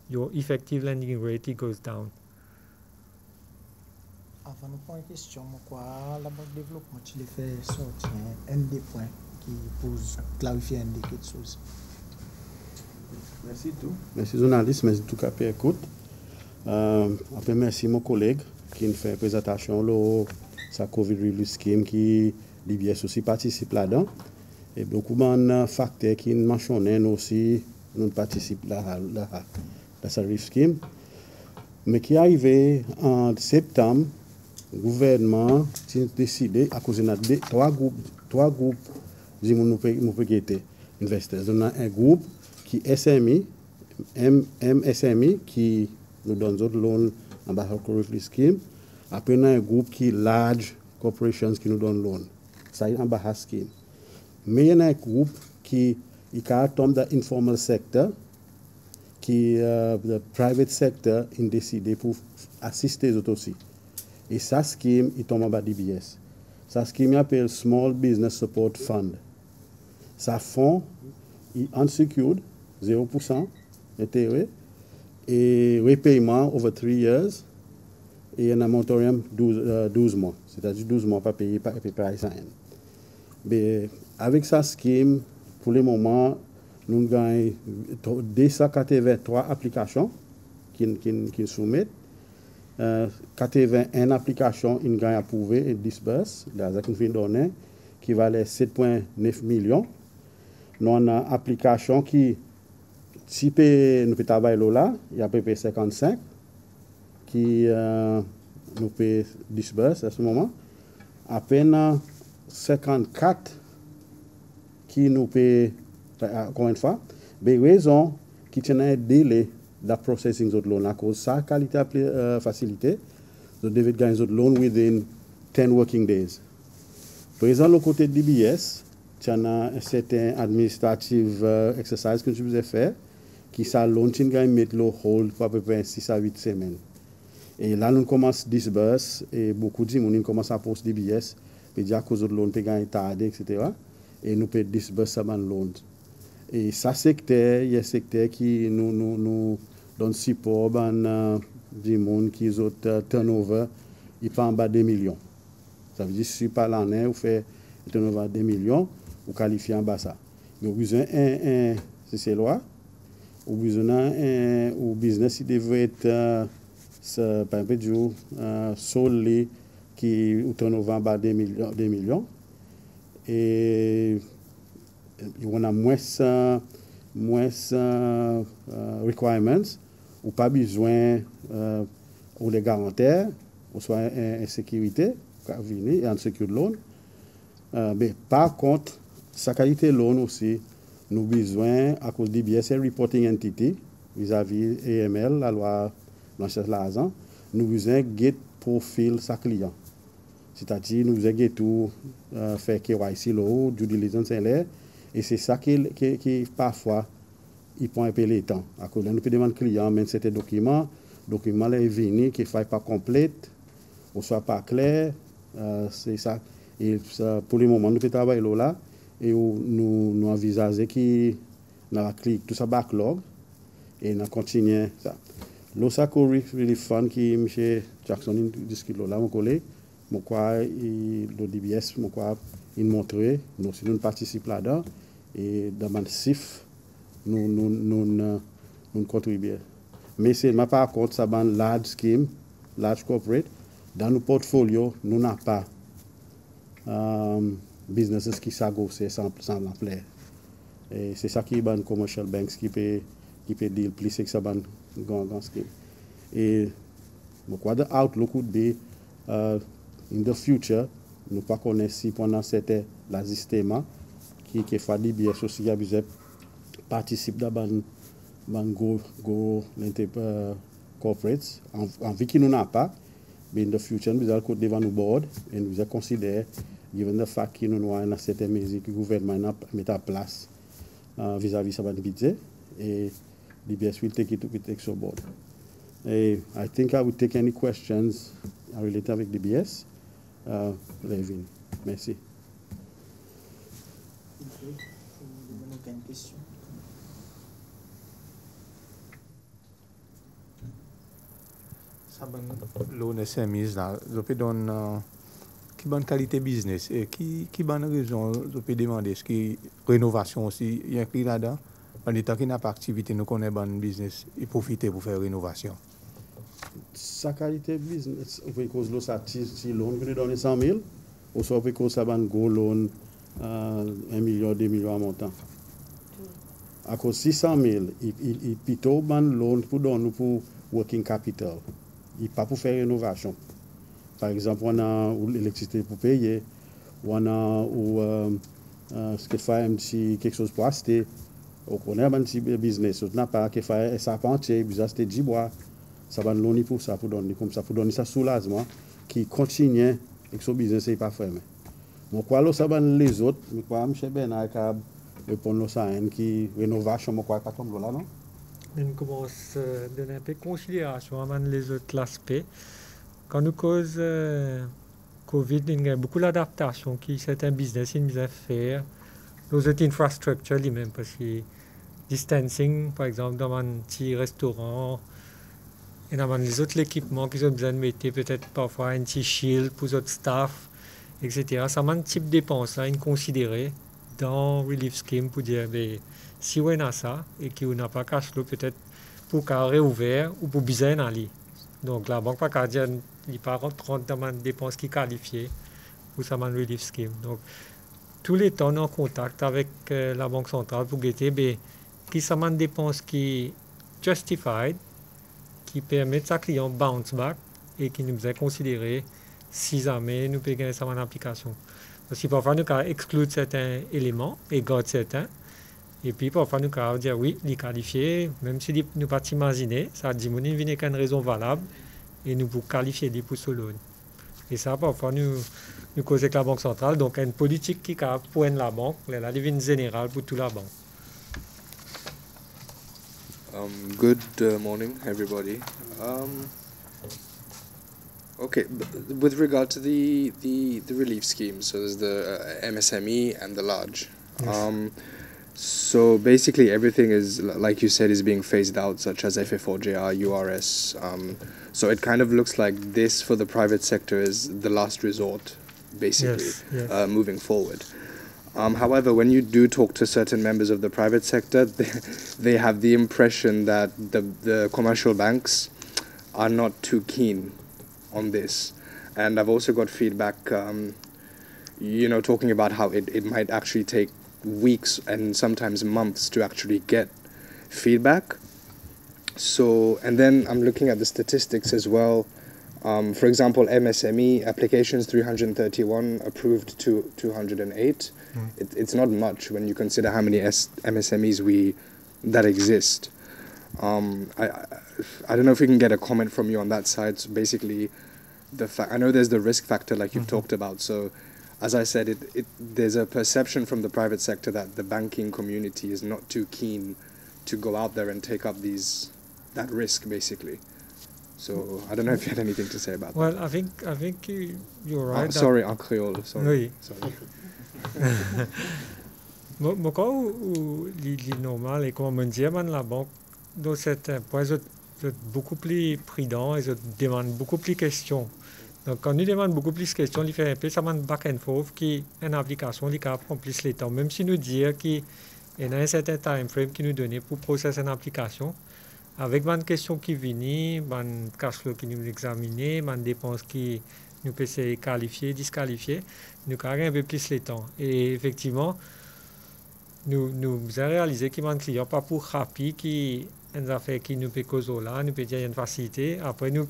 S4: your effective lending rate goes down.
S3: Avant de prendre une question, quoi, la banque de développement, tu les fais sortir un des points qui pose clarifier un des choses.
S5: Merci tout. Merci journaliste, merci tout cas écoute. Après merci mon collègue qui nous fait une présentation de sa Covid Relief Scheme qui l'IBS aussi participe là-dedans. Et beaucoup de facteurs qui nous mentionnent aussi nous participent là sa Relief Scheme. Mais qui est arrivé en septembre, le gouvernement a décidé à cause de trois groupes nous peut guetter investors. On a un groupe qui SMI, MSMI, qui nous donne d'autres loans en bas de la Relief Scheme. Après, on a un groupe qui large corporations qui nous donne loan. Ça est en bas de la scheme. Mais il y a un groupe qui tombe dans l'informal sector, qui le private sector a décidé pour assister les autres aussi. Et sa scheme, il tombe en bas d'IBS. Sa scheme, il appelle Small Business Support Fund. Sa fonds, il est unsecured, 0% intérêt, et repayement over 3 years, et un moratorium 12 mois. C'est-à-dire 12 mois pas payé par ça. Mais avec sa scheme, pour le moment, nous gagnons 283 applications qui soumettent. 81 applications qui gagnent approuvées et disbursées, qui valent 7,9 millions. Nous avons une application qui, si nous pouvons travailler là, il y a à peu près 55 qui nous peut disburser à ce moment. À peine 54 qui nous peut, encore une fois, mais raison qui tient un délai de processing de loan à cause de sa qualité facilité, nous devons gagner de loan within 10 working days. Par exemple, le côté de DBS, il y a un certain administrative exercise que je vous ai fait, qui ça loan qui gagne mettre le hold pour à peu près 6 à 8 semaines. Et là, nous commençons à disburse et beaucoup de gens commencent à poster des DBS, puis dire à cause de l'on peut gagner tardé, etc. Et nous pouvons disburse ça dans l'on. Et ça, secteur, il y a un secteur qui nous donne support à des gens qui ont turnover, il pas en bas de 2 millions. Ça veut dire que si par l'année, vous faites un turnover de 2 millions, vous qualifiez en bas ça. Mais vous besoin c'est loi. Vous besoin un business, il devrait être par exemple, solide qui au turnover en bas de 2 millions. Et on a moins requirements, ou pas besoin ou les garantir, ou soit en sécurité, et en sécurité loan. Mais par contre, sa qualité loan aussi, nous avons besoin, à cause du DBS, reporting entity, vis-à-vis AML, la loi blanchisse l'argent, nous avons besoin de profil sa client. C'est-à-dire, nous avons tout faire KYC, due diligence, et c'est ça qui parfois, il prend un peu le temps. À cause de nous demander au client, même certains documents là, est venu, qui ne sont pas complète, ou soit pas clair, c'est ça. Et ça, pour le moment, nous pouvons travailler là, et nous envisageons qu'il nous clique tout ça backlog, et nous continuons ça. L'Osako Relief Fund, qui M. Jackson discute là, mon collègue, mon quoi, le DBS, mon quoi, il montre, nous aussi nous participons là-dedans, et dans le CIF, nous contribuons. Mais c'est par contre, ça va large scheme, large corporate, dans nos portfolios, nous n'avons pas businesses qui s'agossent sans l'emploi. Et c'est ça qui est dans commercial banks qui peut dire plus que ça dans scheme. Et what the outlook would be in the future, nous pas connaissons si pendant c'était la système qui fait des biais aussi il a besoin participer dans go corporates en vie qui nous n'a pas, mais in the future nous allons devant nos board et nous allons considérer given the fact que nous avons certaines mesures que le gouvernement met en place vis-à-vis de ce budget et DBS will take on board. I think I would take any questions related avec DBS. Levin, merci.
S1: Loan SMEs là, je peux donner qui bonne qualité business et qui bonne raison je peux demander est-ce que rénovation aussi il y a inclus là-dedans. En étant qu'il n'a pas d'activité, nous connaissons bon business et profiter pour faire rénovation.
S5: Sa qualité business, on peut cause l'eau ça si loan que nous donne 100 000, ou soit on peut cause ça ban go loan 1 million, 2 millions en montant. À cause 600 000, il plutôt ban loan pour donner pour working capital. Il pas pour faire rénovation. Par exemple, on a l'électricité pour payer, on a ce que fait un petit quelque chose pour acheter. On connaît un petit business, on n'a pas qui fait ça pentier, business de 10 bois. Ça va nous pour ça, pour donner comme ça, pour donner ça soulagement qui continue avec ce business n'est pas fermé. Donc quoi ça va les autres, mais quoi M. Bernard a répondre ça qui rénovation moi quoi pas comme là non.
S4: On commence à donner un peu de considération avant les autres aspects. Quand nous cause Covid, il y a beaucoup d'adaptation qui certains business ils doivent faire. Nos autres infrastructures lui-même parce que distancing par exemple dans un petit restaurant. Et dans les autres équipements qu'ils ont besoin de mettre, peut-être parfois un petit shield pour les autres staff, etc. Ça m'a un type de dépense là, considéré dans Relief Scheme pour dire, si on a ça et qu'on n'a pas cash flow, peut-être pour qu'à réouvert ou pour besoin d'aller. Donc la banque pas qu'à dire, il pas rentre dans une dépense qui est qualifiée pour ça man Relief Scheme. Donc tous les temps on est en contact avec la banque centrale pour guetter, qui ça une dépense qui est justified, qui permet à client bounce back et qui nous a considéré si jamais nous pouvons gagner ça en application. Parce que parfois nous pouvons exclure certains éléments et garder certains. Et puis parfois nous pouvons dire oui, les qualifier, même si nous ne pouvons pas imaginer, ça dit que nous vient qu'une raison valable et nous pouvons qualifier pour ce loan. Et ça parfois nous causons avec la banque centrale, donc une politique qui pointe la banque, elle devient générale pour toute la banque.
S6: Good morning, everybody. Okay, with regard to the relief schemes, so there's the MSME and the large.
S4: Yes.
S6: So basically everything is, like you said, is being phased out, such as FA4JR, URS. So it kind of looks like this for the private sector is the last resort, basically,
S4: Yes.
S6: moving forward. However, when you do talk to certain members of the private sector, they have the impression that the commercial banks are not too keen on this. And I've also got feedback, talking about how it might actually take weeks and sometimes months to actually get feedback. So, and then I'm looking at the statistics as well. For example, MSME applications 331, approved to 208. It's not much when you consider how many MSMEs that exist. I don't know if we can get a comment from you on that side. So basically, I know there's the risk factor like you've talked about. So, as I said, there's a perception from the private sector that the banking community is not too keen to go out there and take up that risk, basically. So I don't know if you had anything to say about that.
S4: Well, I think you're right.
S6: Sorry, en créole. Sorry.
S4: Oui.
S6: Sorry.
S4: Mon cas où normal et comme on dit, la banque, dans certains points, ils sont beaucoup plus prudents, ils demandent beaucoup plus de questions. Donc, quand nous demandons beaucoup plus de questions, il fait un peu ça back and forth qui une application qui prend plus le temps. Même si nous disons qu'il y a un certain time frame qui nous donne pour processer une application, avec des questions qui viennent, des cash flow qui nous examinent, des dépenses qui nous peuvent se qualifier, disqualifier, nous avons un peu plus le temps. Et effectivement, nous avons réalisé qu'il y a un client pas pour rapide qui une affaire qui nous peut causer là, nous peut dire une facilité. Après, nous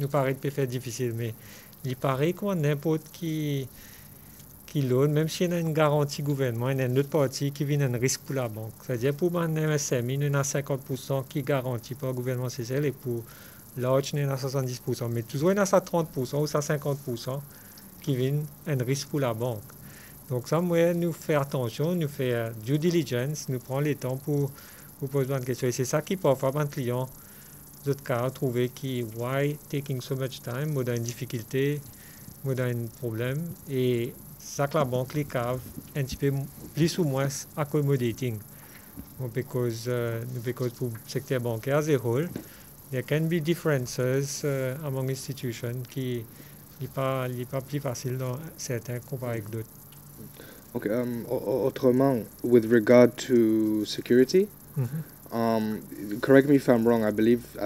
S4: paraît peut faire difficile, mais il paraît qu'on n'importe qui loan, même s'il y a une garantie gouvernement, il y a une autre partie qui vient un risque pour la banque. C'est-à-dire pour un MSMI, nous avons 50% qui est garanti par le gouvernement CCL et pour large, nous avons 70%. Mais toujours, il y a 30% ou 50% qui viennent un risque pour la banque. Donc ça, moi, nous fait attention, nous fait due diligence, nous prend le temps pour poser des questions. Et c'est ça qui parfois un client d'autres cas trouver qui why taking so much time, moi dans une difficulté, moi dans un problème et ça que la banque les cave un petit peu plus ou moins accommodating. Because pour le secteur bancaire as a whole, there can be differences among institutions qui n'est pas plus facile dans certains comparé avec d'autres.
S6: Okay, autrement, with regard to security, correct me if I'm wrong, I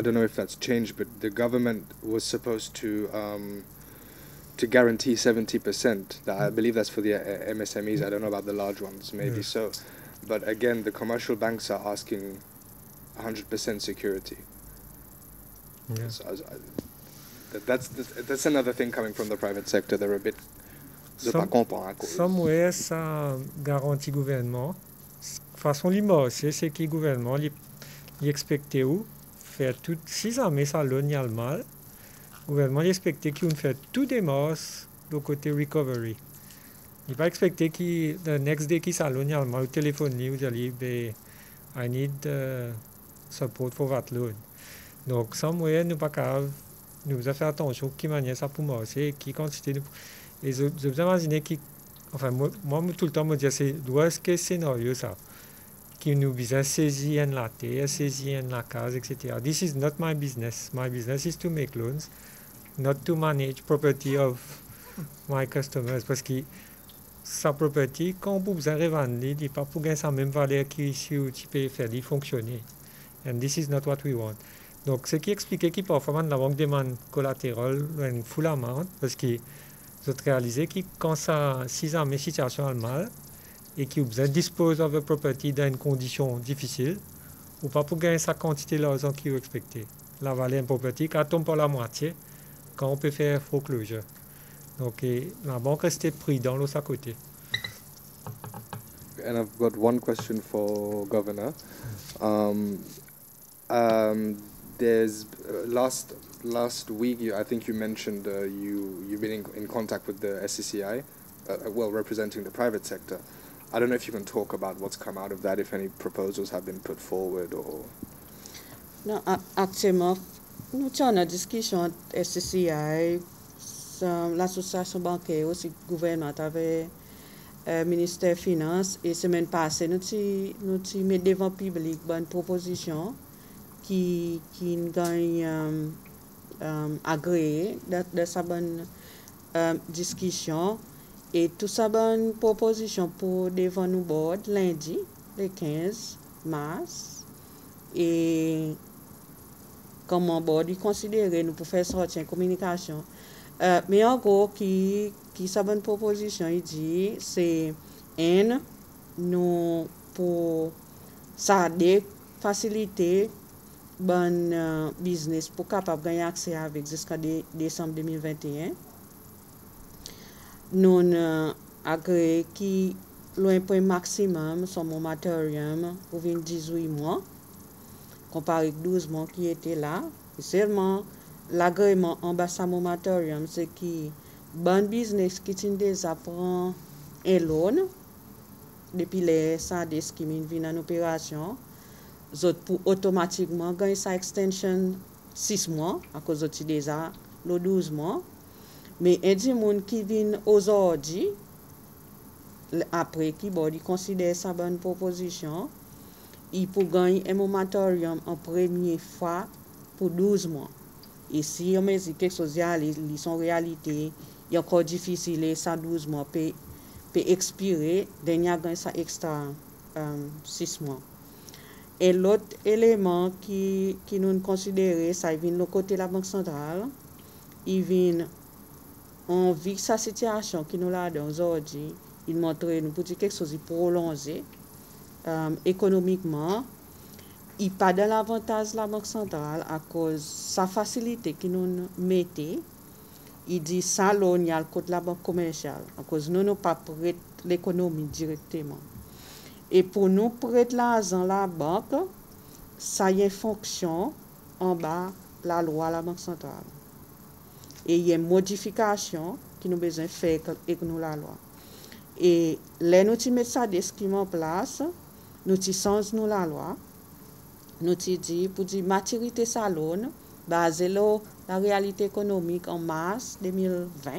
S6: don't know if that's changed, but the government was supposed to guarantee 70%. I believe that's for the MSMEs. I don't know about the large ones, maybe so. But again, the commercial banks are asking 100% security.
S4: Yeah.
S6: So that's another thing coming from the private sector. They're a bit...
S4: Somewhere, ça garantit gouvernement. Façon limite, c'est que le gouvernement expecte où faire tout, si jamais ça l'on a mal, le gouvernement expecte qu'il fait tout démarche du côté recovery. Il n'est pas expecté que the next day qui ça l'on a mal, au téléphone, ou dire, I need support for that loan. Donc, somewhere, nous pas capable, nous devons faire attention qui manière ça pour marcher, qui quantité de... Et je vous imagine enfin, moi, tout le temps, me dire, c'est worst case scénario, ça, qui nous vise à saisir la terre, saisir la case, etc. This is not my business. My business is to make loans, not to manage property of my customers. Parce que sa property, quand vous arrivez à vendre, il n'est pas pour gagner sa même valeur que si vous pouvez faire fonctionner. And this is not what we want. Donc, ce qui explique que parfois, la banque demande collatéral, une full amount, parce que vous réalisez que quand si ça met situation mal et que vous dispose de votre property dans une condition difficile, ou pas pour gagner sa quantité d'argent que vous expectez. La valeur d'une property, quand tombe par la moitié, quand on peut faire foreclosure. Donc, la banque reste prudente de sa côté.
S6: And I've got one question for Governor. There's last week, I think you mentioned you've been in contact with the SCCI, representing the private sector. I don't know if you can talk about what's come out of that, if any proposals have been put forward or...
S2: Non, actuellement, nous avons une discussion avec SCCI l'association bancaire aussi gouvernement avec ministère Finances et semaine passée nous mis devant public une proposition qui gagne agréé de sa bonne discussion et tout ça bonne proposition pour devant nous board lundi le 15 mars et comment board il considérer nous pour faire sortir une communication mais en gros qui sa bonne proposition il dit c'est nous pour ça faciliter bon business pour capable gagner accès avec jusqu'à décembre 2021 nous agréé qui loin point maximum son moratorium pour 18 mois comparé avec 12 mois qui étaient là et seulement l'agrément en bas sa moratorium c'est qui bon business qui tient déjà prend un loan depuis les SADES qui viennent en opération pour automatiquement gagner sa extension 6 mois à cause de déjà le 12 mois mais il y a des gens qui viennent aujourd'hui après qui considère sa bonne proposition il peut gagner un moratorium en première fois pour 12 mois et si on me dit quelque chose ils sont réalité il est encore difficile et ça 12 mois peut expirer dernier gagne ça extra 6 mois. Et l'autre élément qui nous considérer ça vient de côté de la Banque centrale, il vient on vit sa situation qui nous l'a donné aujourd'hui, il montre nous pour dire quelque chose de prolongé économiquement, il pas de l'avantage de la Banque centrale à cause sa facilité qui nous mettait. Il dit ça l'on y a le côté de la banque commerciale à cause nous pas prêter l'économie directement. Et pour nous prêter l'argent la banque, ça y est fonction en bas la loi de la Banque centrale. Et il y a une modification qui nous besoin faire avec nous la loi. Et là nous mettons ça des schèmes en place, nous changeons nous la loi. Nous dit pour dire maturité salon basé sur la réalité économique en mars 2020.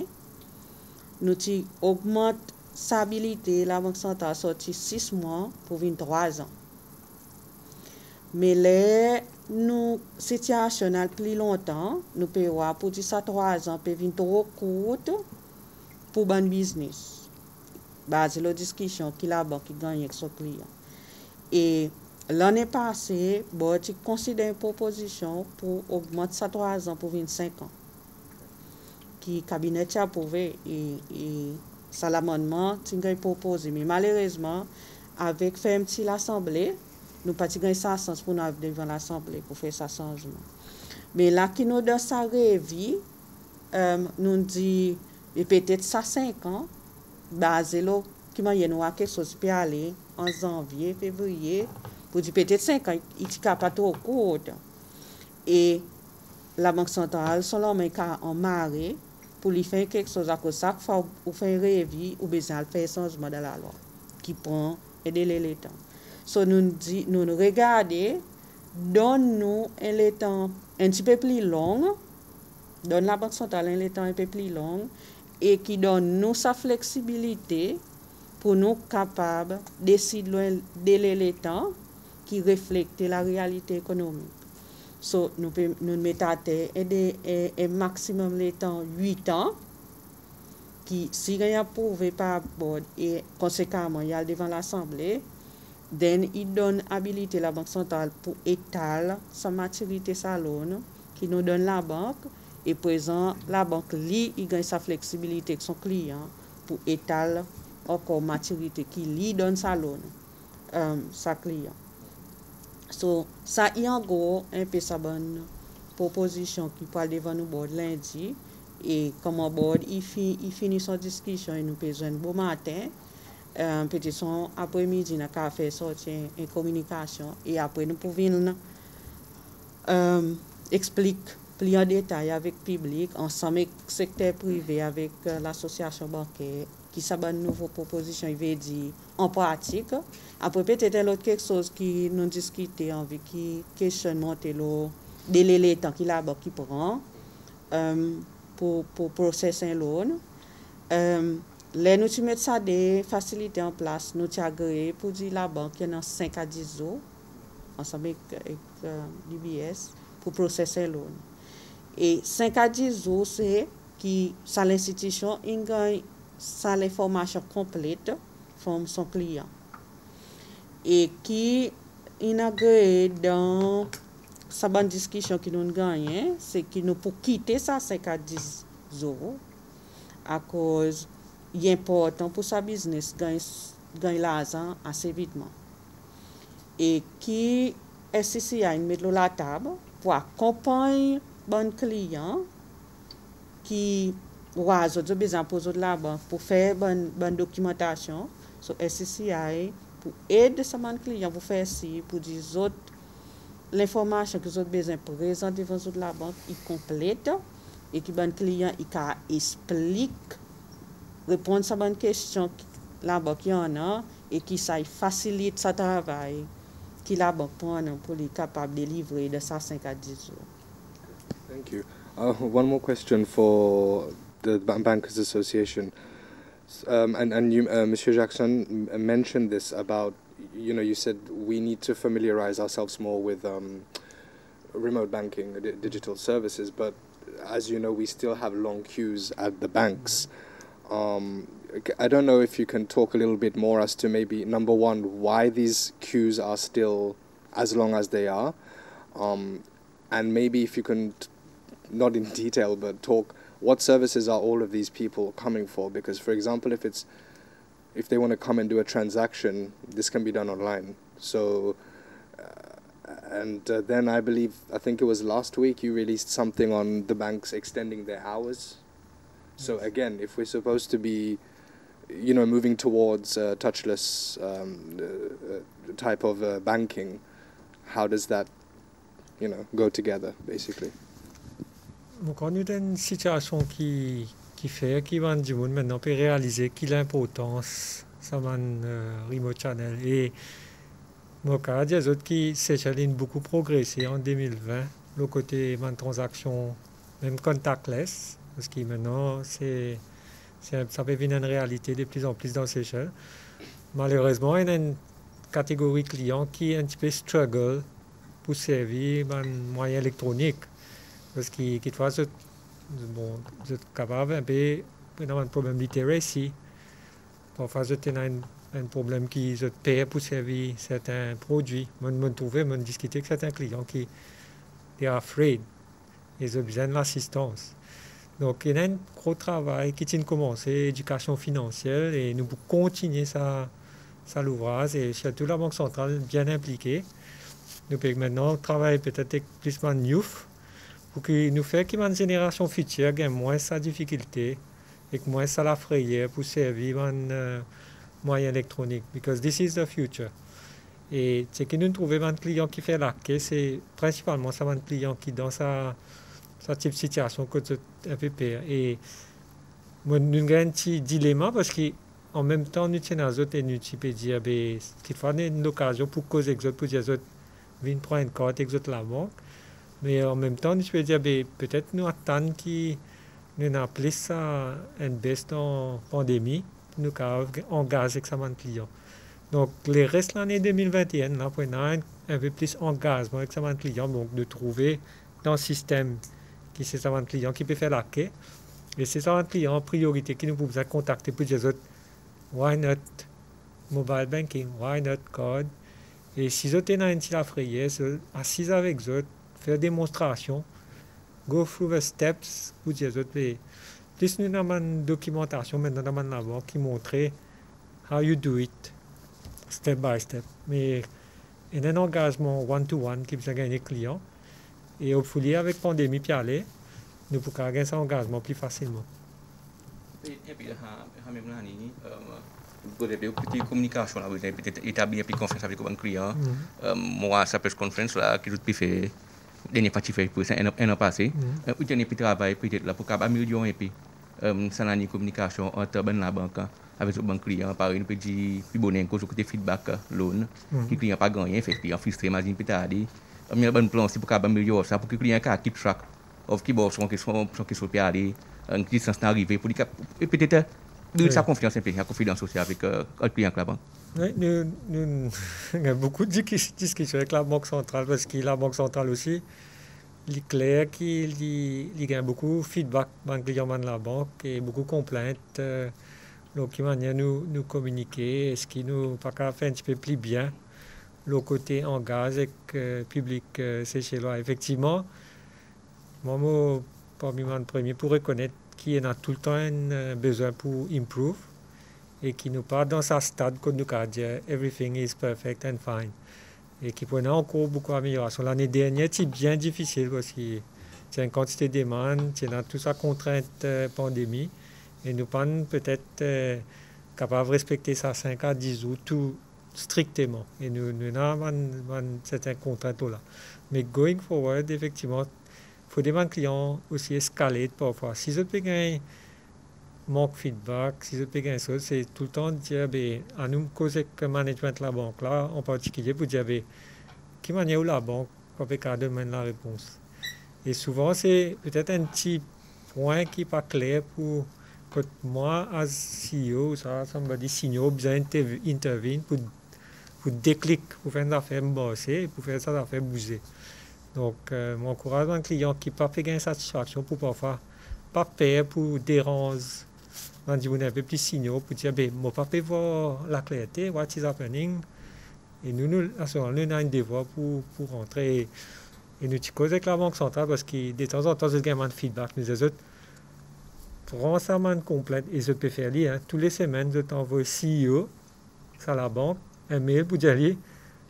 S2: Nous augmente stabilité la Banque centrale sorti 6 mois pour 23 ans. Mais les nous situation plus longtemps, nous payons pour dire ça 3 ans peut venir trop courte pour bon business. Basé la discussion qui la banque qui gagne avec son client. Et l'année passée, tu considères une proposition pour augmenter ça 3 ans pour 25 ans. Qui cabinet a approuvé et ça l'amendement tu as proposé. Mais malheureusement, avec faire un petit l'Assemblée, nous pas gagner ça sens pour nous devant l'Assemblée pour faire ça changement. Mais là qui nous donne ça révi, nous dit et peut-être ça 5 ans, basé là qui m'a y nous a quelque chose peut aller en janvier, février. Pour dire peut-être 5 ans, il n'est pas trop court. Et la Banque centrale, son homme est en marée pour lui faire quelque chose à cause de ça, ou faire un révis, ou besoin de faire un changement de la loi qui prend et délai le temps. So, nous regardons, donne-nous un temps un petit peu plus long, donne la Banque centrale un temps un peu plus long, et qui donne nous sa flexibilité pour nous capables de décider délai le temps qui reflète la réalité économique. So, nous mettons à terre un maximum de temps 8 ans, qui, si rien approuvé par board et conséquemment, il y a devant l'Assemblée, then il donne habilité la Banque centrale pour étaler sa maturité salon qui nous donne la banque, et présent, la banque, il gagne sa flexibilité avec son client pour étaler encore maturité qui lui donne sa loan, sa client. So, ça y est en gros un peu sa bonne proposition qui parle devant nous board lundi et comme board il finit son discussion et nous besoin bon matin peut-être son après-midi n'a qu'à faire sortir une communication et après nous pouvons expliquer plus en détail avec le public ensemble avec le secteur privé avec l'association bancaire qui ça bonne nouvelle proposition il veut dire en pratique. Après peut-être l'autre quelque chose qui nous discuter envie qui questionnement le délai le temps qu'il a qui prend pour processer un loan. Là, nous mettons ça des facilités en place. Nous avons agréé pour dire la banque dans 5 à 10 jours, ensemble avec l'UBS, pour processer un loan. Et 5 à 10 jours, c'est que l'institution gagne l'information complète de son client. Et qui inauguré dans sa bonne discussion qui nous gagne, c'est que nous pour quitter ça 5 à 10 jours à cause il est important pour sa business gagner l'argent assez vitement. Et qui SCCI met la table pour accompagner bon client qui a besoin de la banque pour faire bonne documentation. So SCCI pour aider ce client pour faire ci, pour dire l'information que vous avez besoin pour présenter devant la banque est complète et que le client explique, répondre à sa bonne question la banque en a et qui ça facilite son travail que la banque prend pour être capable de livrer de ça 5 à 10 jours.
S6: Thank you. One more question for the Bankers Association. And you, Monsieur Jackson, mentioned this about, you said we need to familiarize ourselves more with remote banking, digital services, but as you know, we still have long queues at the banks. I don't know if you can talk a little bit more as to maybe, number one, why these queues are still as long as they are, and maybe if you can, not in detail, but talk, what services are all of these people coming for? Because, for example, if they want to come and do a transaction, this can be done online. So, then I think it was last week you released something on the banks extending their hours. So again, if we're supposed to be, moving towards touchless type of banking, how does that, go together, basically?
S4: Donc, on a une situation qui fait que les gens maintenant peuvent réaliser qu'il a l'importance de remote channel. Et moi, il y a des autres qui ont beaucoup progressé en 2020, le côté de transaction, même contactless, parce que maintenant, ça peut devenir une réalité de plus en plus dans Seychelles. Malheureusement, il y a une catégorie client qui est un petit peu struggle pour servir un moyen électronique. Parce que quelquefois, vous êtes capable un peu d'avoir un problème de littératie. Parfois, vous avez un problème qui vous paye pour servir certains produits. Je discutais avec certains clients qui sont afraid. Ils ont besoin de l'assistance. Donc, il y a un gros travail qui a commencé, éducation financière, et nous pouvons continuer ça l'ouvrage. Et surtout la Banque centrale bien impliquée. Nous pouvons maintenant travailler peut-être avec plus de youth, pour que nous fassions que la génération future ait moins sa difficulté et moins sa la frayeur pour servir un moyen électronique. Because this is the future. Et ce que nous trouvons un client qui fait la quai, c'est principalement ça un client qui dans sa type de situation que un peu pire. Et nous avons un petit dilemme parce qu'en même temps, nous tenons les autres et nous pouvons dire qu'il faut une occasion pour causer les autres, pour dire les autres, viennent prendre une carte avec les autres la banque. Mais en même temps, je peux dire peut-être nous attendons que nous avons plus ça une baisse dans la pandémie, nous avons engagé avec ça un client. Donc, le reste de l'année 2021, là, pour un peu plus engagement avec ça un client, donc de trouver dans le système qui c'est ça un client qui peut faire la quai. Et c'est ça un client en priorité qui nous pouvons contacter pour dire why not mobile banking, why not code. Et si vous êtes dans une petite frayeur, assis avec eux, faire démonstration, go through the steps pour dire plus nous avons une documentation maintenant dans la banque qui montre how you do it step by step. Mais il y a un engagement one-to-one qui peut gagner client et hopefully avec la pandémie puis aller, nous pouvons gagner cet engagement plus facilement.
S7: Et puis, vous avez une petite communication, vous avez peut-être établi une conférence avec le client. Moi, ça presse conférence là, qui je fait dernière partie fait pour un an passé. Vous avez un petit travail peut-être là pour améliorer un peu la communication entre la banque avec le banque client. Par exemple, nous dire plus bon un côté feedback loan, que le client pas gagné, fait client frustré, imagine peut-être. Il y a un bon plan aussi pour améliorer ça, pour que le client keep track of qui bon son qui sont pas aller une distance d'arrivée pour peut-être de sa confiance un peu, la confidence aussi avec le client de la banque.
S4: Oui, nous avons beaucoup de discussions avec la Banque centrale parce que la Banque centrale aussi, il est clair qu'il y a beaucoup de feedback dans clients de la banque et beaucoup de complaintes. Donc, il manière nous communiquer, est-ce qu'il nous pas qu'à faire un petit peu plus bien le côté engagé avec le public, c'est chez là. Effectivement, moi, parmi les premiers pour reconnaître qu'il y a tout le temps un besoin pour improve et qui nous parle dans sa stade qu'on nous dit everything is perfect and fine et qui prenait encore beaucoup d'amélioration. L'année dernière, c'est bien difficile parce que c'est une quantité de demandes, c'est toute sa contrainte pandémie et nous sommes peut-être capables de respecter ça 5 à 10 jours tout strictement et nous avons certaines contraintes là. Mais going forward, effectivement, il faut des clients aussi escalader parfois. Si je peux gagner manque feedback, si je peux gagner ça, c'est tout le temps dire, à nous causer que management de la banque là, en particulier, pour dire, qui manière où la banque peut donner la réponse. Et souvent, c'est peut-être un petit point qui n'est pas clair pour que moi, as CEO, ça me dit signaux, besoin d'intervenir pour déclic, pour faire une affaire bosser, pour faire ça affaire bouger. Donc, mon encourage un client qui n'a pas fait gagner satisfaction pour parfois pas perdre, pour déranger. On dit, on a un peu plus signaux pour dire, mon papa voir la clarté, what is happening. Et nous, à ce moment-là, nous avons un devoir pour rentrer. Et nous discutons avec la Banque centrale parce que de temps en temps, nous avons un feedback. Nous disons, prends ça man complète et je peux faire lire. Tous les semaines, je t'envoie CEO, à la banque, un mail pour dire,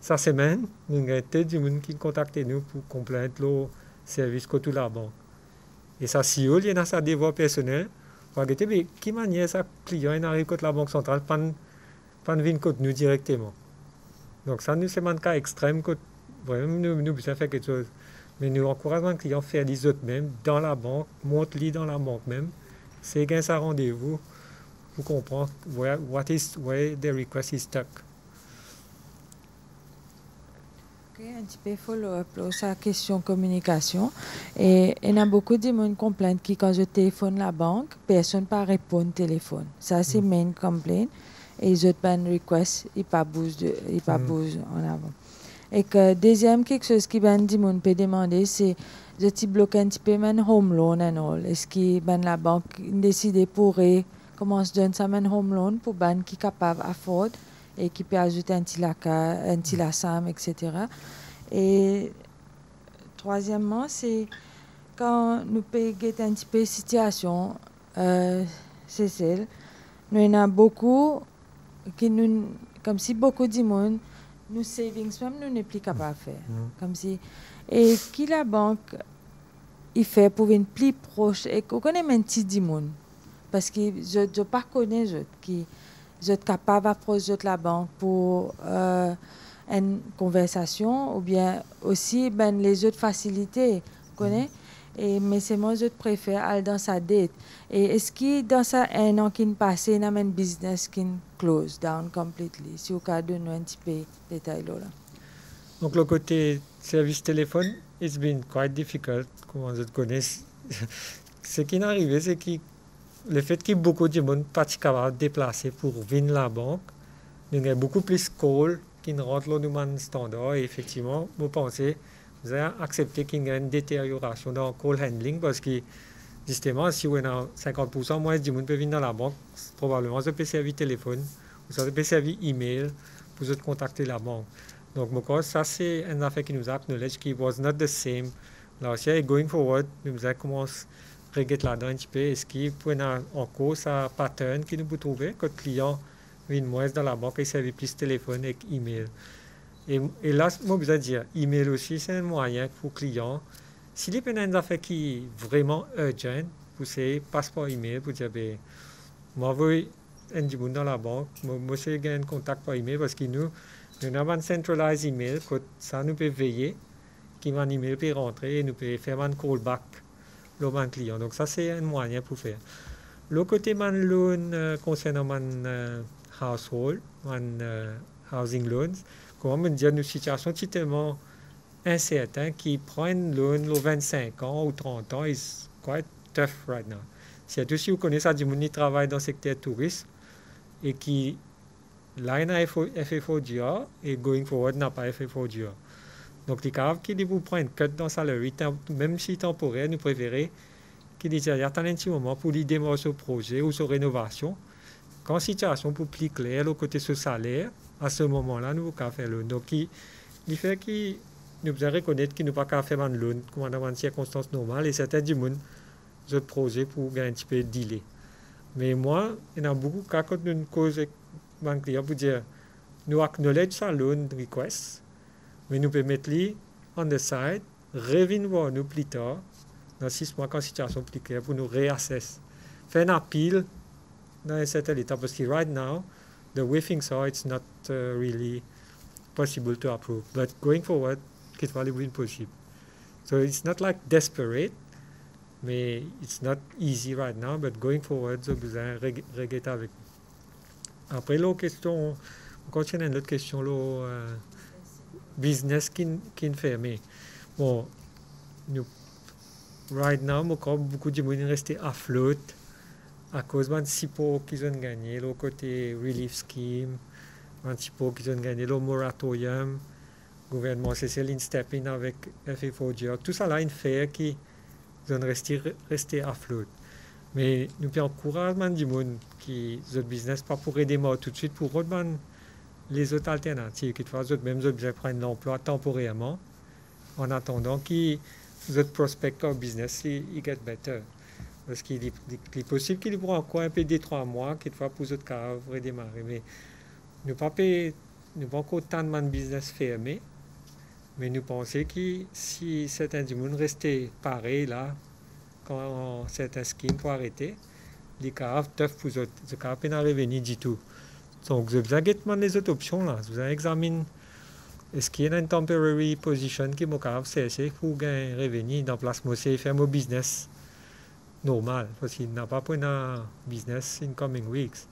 S4: cette semaine, nous avons des gens qui contactent nous pour compléter le service que toute la banque. Et ça, CEO, il y a sa devoir personnel. Qui manière ça client arrive contre la Banque centrale, pas venir contre nous directement. Donc ça, nous, c'est un cas extrême que vraiment nous besoin faire quelque chose. Mais nous encourageons les clients à faire les autres même dans la banque, montre-les dans la banque même. C'est gain ça rendez-vous pour comprendre where the request is stuck.
S8: Un petit peu follow-up sur sa question communication. Et il y a beaucoup de gens qui complainent que quand je téléphone la banque, personne ne répond au téléphone. Ça, c'est main complaint. Et les autres request, ils ne bougent en avant. Et que deuxième, quelque chose qui ben dit mon peut demander, c'est je te bloque un petit peu mon home loan and all. Est-ce que ben la banque décide pour commence donner ça mon home loan pour ben qui capable afford et qui peut ajouter un petit lassam, etc. Et troisièmement, c'est quand nous pouvons get un petit peu situation, c'est celle, nous en a beaucoup qui nous, comme si beaucoup de monde, nous savings même nous n'est plus capable de faire, comme si et qui la banque il fait pour une plus proche et qu'on connaît même petit du monde parce que je pas connais qui je suis capable d'approcher la banque pour une conversation ou bien aussi ben, les autres facilités, connais? Mais c'est moi je préfère aller dans sa dette. Et est-ce que dans ça un an qui passe, il y a un business qui close down completely? Si vous pouvez donner un petit peu de détails là.
S4: Donc le côté service téléphone, it's been quite difficult, comme je connais. Ce qui est arrivé, c'est que le fait que beaucoup de monde pas capable de déplacer pour venir à la banque, il y a beaucoup plus de calls qui rentrent dans le standard. Et effectivement, vous pensez, vous avez accepté qu'il y a une détérioration dans le call handling parce que justement, si vous avez 50% moins de monde peut venir dans la banque, probablement vous pouvez servir téléphone, vous pouvez servir email pour vous contacter la banque. Donc, ça c'est une affaire qui nous a acknowledged qu'il was not the same last year. Et going forward, nous avons commencé regarder là-dedans un petit peu, est-ce qu'il peut y avoir encore ça pattern qui nous peut trouver quand le client vient moins dans la banque et servi plus téléphone et email. Et là, moi, je veux dire, email aussi, c'est un moyen pour le client. S'il y a une affaire qui est vraiment urgent, vous savez, passe par email pour dire, moi, je veux un monde dans la banque, moi, je vais un contact par email parce que nous avons un centralized email, que ça nous peut veiller, qui va un email peut rentrer et nous peut faire un callback. Le client. Donc ça c'est un moyen pour faire. Le côté man loan concernant man household, man housing loans, comment me dire une situation qui est tellement incertain qui prennent loan le 25 ans ou 30 ans is quite tough right now. Surtout si vous connaissez ça, du monde qui travaille dans le secteur touriste et qui là il a FFODR et going forward n'a pas FFODR. Donc les cas qui vous prennent cut dans salaire, même si temporaire, nous préférons qu'il y ait un petit moment pour lui démarrer ce projet ou sa rénovation. Quand situation pour plus claire, le côté ce salaire, à ce moment-là, nous pouvons faire le. Donc, il fait que nous devons reconnaître qu'il ne peut pas faire un loan comme dans une circonstance normale et certains du monde, ce projet pour gagner un petit peu de délai. Mais moi, il y a beaucoup de cas quand nous causons avec un client pour dire nous acknowledge sa loan request, mais nous pouvons mettre lui on the side, revenir voir nous plus tard, dans 6 mois quand la situation est plus claire, pour nous réassess. Faire un appel dans un certain état, parce que right now, the way things are, it's not really possible to approve. But going forward, it will be possible. So it's not like desperate, mais it's not easy right now, but going forward, je besoin regretter avec. Après, l'autre question, on continue l'autre question, le business qui est fermé. Bon, nous, right now, beaucoup de gens restent à flotte à cause d'un petit peu qu'ils ont gagné, le côté relief scheme, un petit peu qu'ils ont gagné, le moratorium, le gouvernement Cécile step in avec FFODR, tout ça là, une fait qui ont resté à flotte. Mais nous pouvons encourager du monde qui ont business pas pour aider moi tout de suite, pour reprendre les autres alternatives, qui font même besoin prendre l'emploi temporairement, en attendant qu'ils autres prospects leur business, ils get better. Parce qu'il est possible qu'il prend encore un peu des 3 mois, qu'il faut pour autres cas redémarrer. Mais nous pas encore tant de business fermé, mais nous pensons que si certains du monde restaient pareils là, quand certains schemes pour arrêter, les cas tough pour eux, les cas peine à revenir du tout. Donc, vous avez les autres options là, vous avez examiné est-ce qu'il y a une temporary position qui est capable de cesser pour gagner un revenu dans place et faire mon business normal, parce qu'il n'a pas pris un business in coming weeks.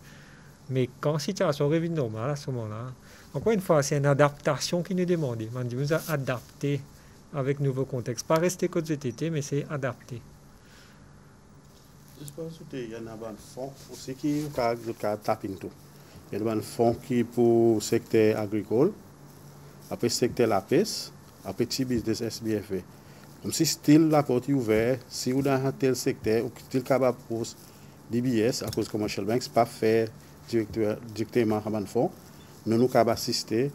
S4: Mais quand la situation revient normale à ce moment-là, encore une fois, c'est une adaptation qui nous demande. On dit, vous adapter avec nouveau contexte. Pas rester comme c'était, mais c'est adapter.
S5: Je pense qu'il y a un fonds aussi qui tape into. Il y a un fonds qui est pour le secteur agricole, après le secteur la pêche, après petit business SBFE. Comme si style la porte est ouverte, si vous dans un tel secteur, ou style capable pour DBS, à cause commercial banks, pas faire directement à un fonds, nous capable assister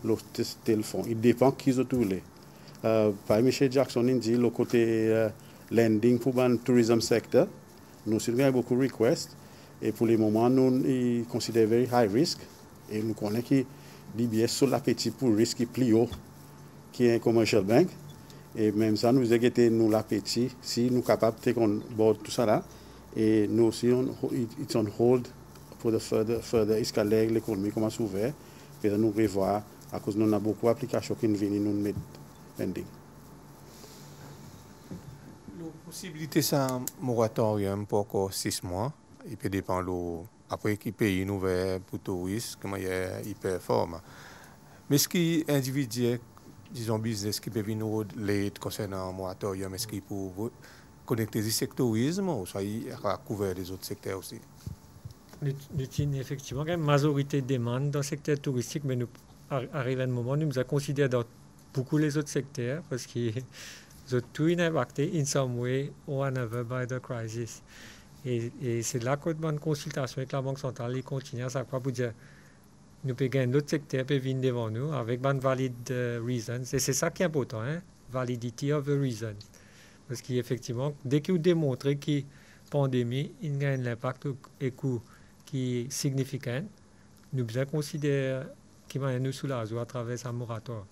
S5: le tel fonds. Il dépend qui ont tous les. Par M. Jackson, il dit le côté lending pour le tourism sector, nous avons beaucoup de requests, et pour le moment, nous considérons very high risk, et nous connaissons que DBS sur l'appétit pour risque plus haut qui est un commercial bank. Et même ça, nous avons nous l'appétit, si nous sommes capables de prendre tout ça là, et nous aussi, it's on hold pour further escalader l'économie, comment s'ouvrir, et nous revoir, à cause nous avons beaucoup d'applications qui viennent nous mettre pending.
S1: La possibilité c'est un moratorium pour encore 6 mois, il peut dépendre après qui pays nous pour touristes, comment il performe. Mais ce qui est individuel, disons, business qui peut venir l'aide concernant un moratorium, est-ce qu'il peut connecter le secteurisme ou soit il va couvrir les autres secteurs aussi?
S4: Nous avons effectivement une majorité de demandes dans le secteur touristique, mais nous arrivons à un moment où nous avons considéré dans beaucoup les autres secteurs parce qu'ils ont tout impacté in some way or another by the crisis. Et c'est là qu'on demande une consultation avec la Banque centrale, ils continuent à chaque fois pour dire nous pouvons gagner d'autres secteurs qui viennent devant nous avec une valid reasons. Et c'est ça qui est important, hein? Validity of the reasons. Parce qu'effectivement, dès que vous démontrez que la pandémie il y a un impact et coût qui est significant, nous devons considérer qu'il va nous soulager à travers un moratoire.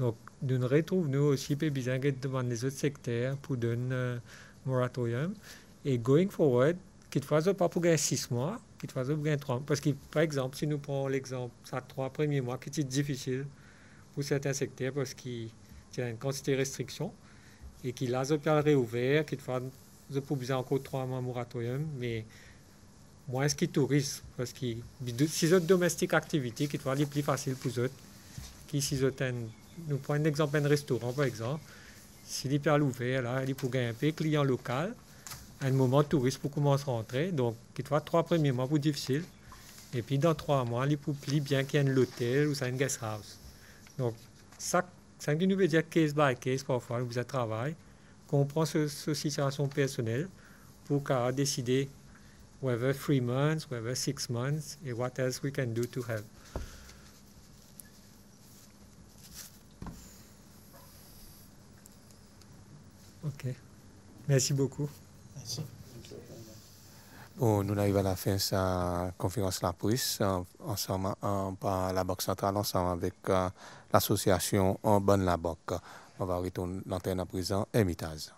S4: Donc, nous nous retrouvons nous aussi besoin de demander les autres secteurs pour donner un moratorium. Et going forward, qu'il ne fasse pas pour gagner 6 mois, qu'il fasse pour gagner 3 mois. Parce que, par exemple, si nous prenons l'exemple, ça 3 premiers mois qui est difficile pour certains secteurs parce qu'il y a une quantité de restrictions et qu'il a réouvert, qu'il fasse pour besoin encore 3 mois moratorium, mais moins ce qui est touriste, parce que si c'est une domestique activité, qu'il faut aller plus facile pour eux, qui si c'est une nous prenons un exemple d'un restaurant, par exemple. S'il est à l'ouvert, là, il faut gagner un peu client local. À un moment, touriste pour commencer à rentrer. Donc, il faut 3 premiers mois pour difficile. Et puis, dans 3 mois, il faut plus bien qu'il y ait un hôtel ou ça, une guest house. Donc, ça nous veut dire case by case, parfois, vous êtes travail, qu'on prend cette situation personnelle pour décider whether 3 months, whether 6 months, et what else we can do to help. OK. Merci beaucoup.
S3: Merci.
S1: Bon, nous arrivons à la fin de sa conférence la presse ensemble par la Banque centrale, ensemble avec l'association Bonne la Banque. On va retourner l'antenne à présent, Hermitage.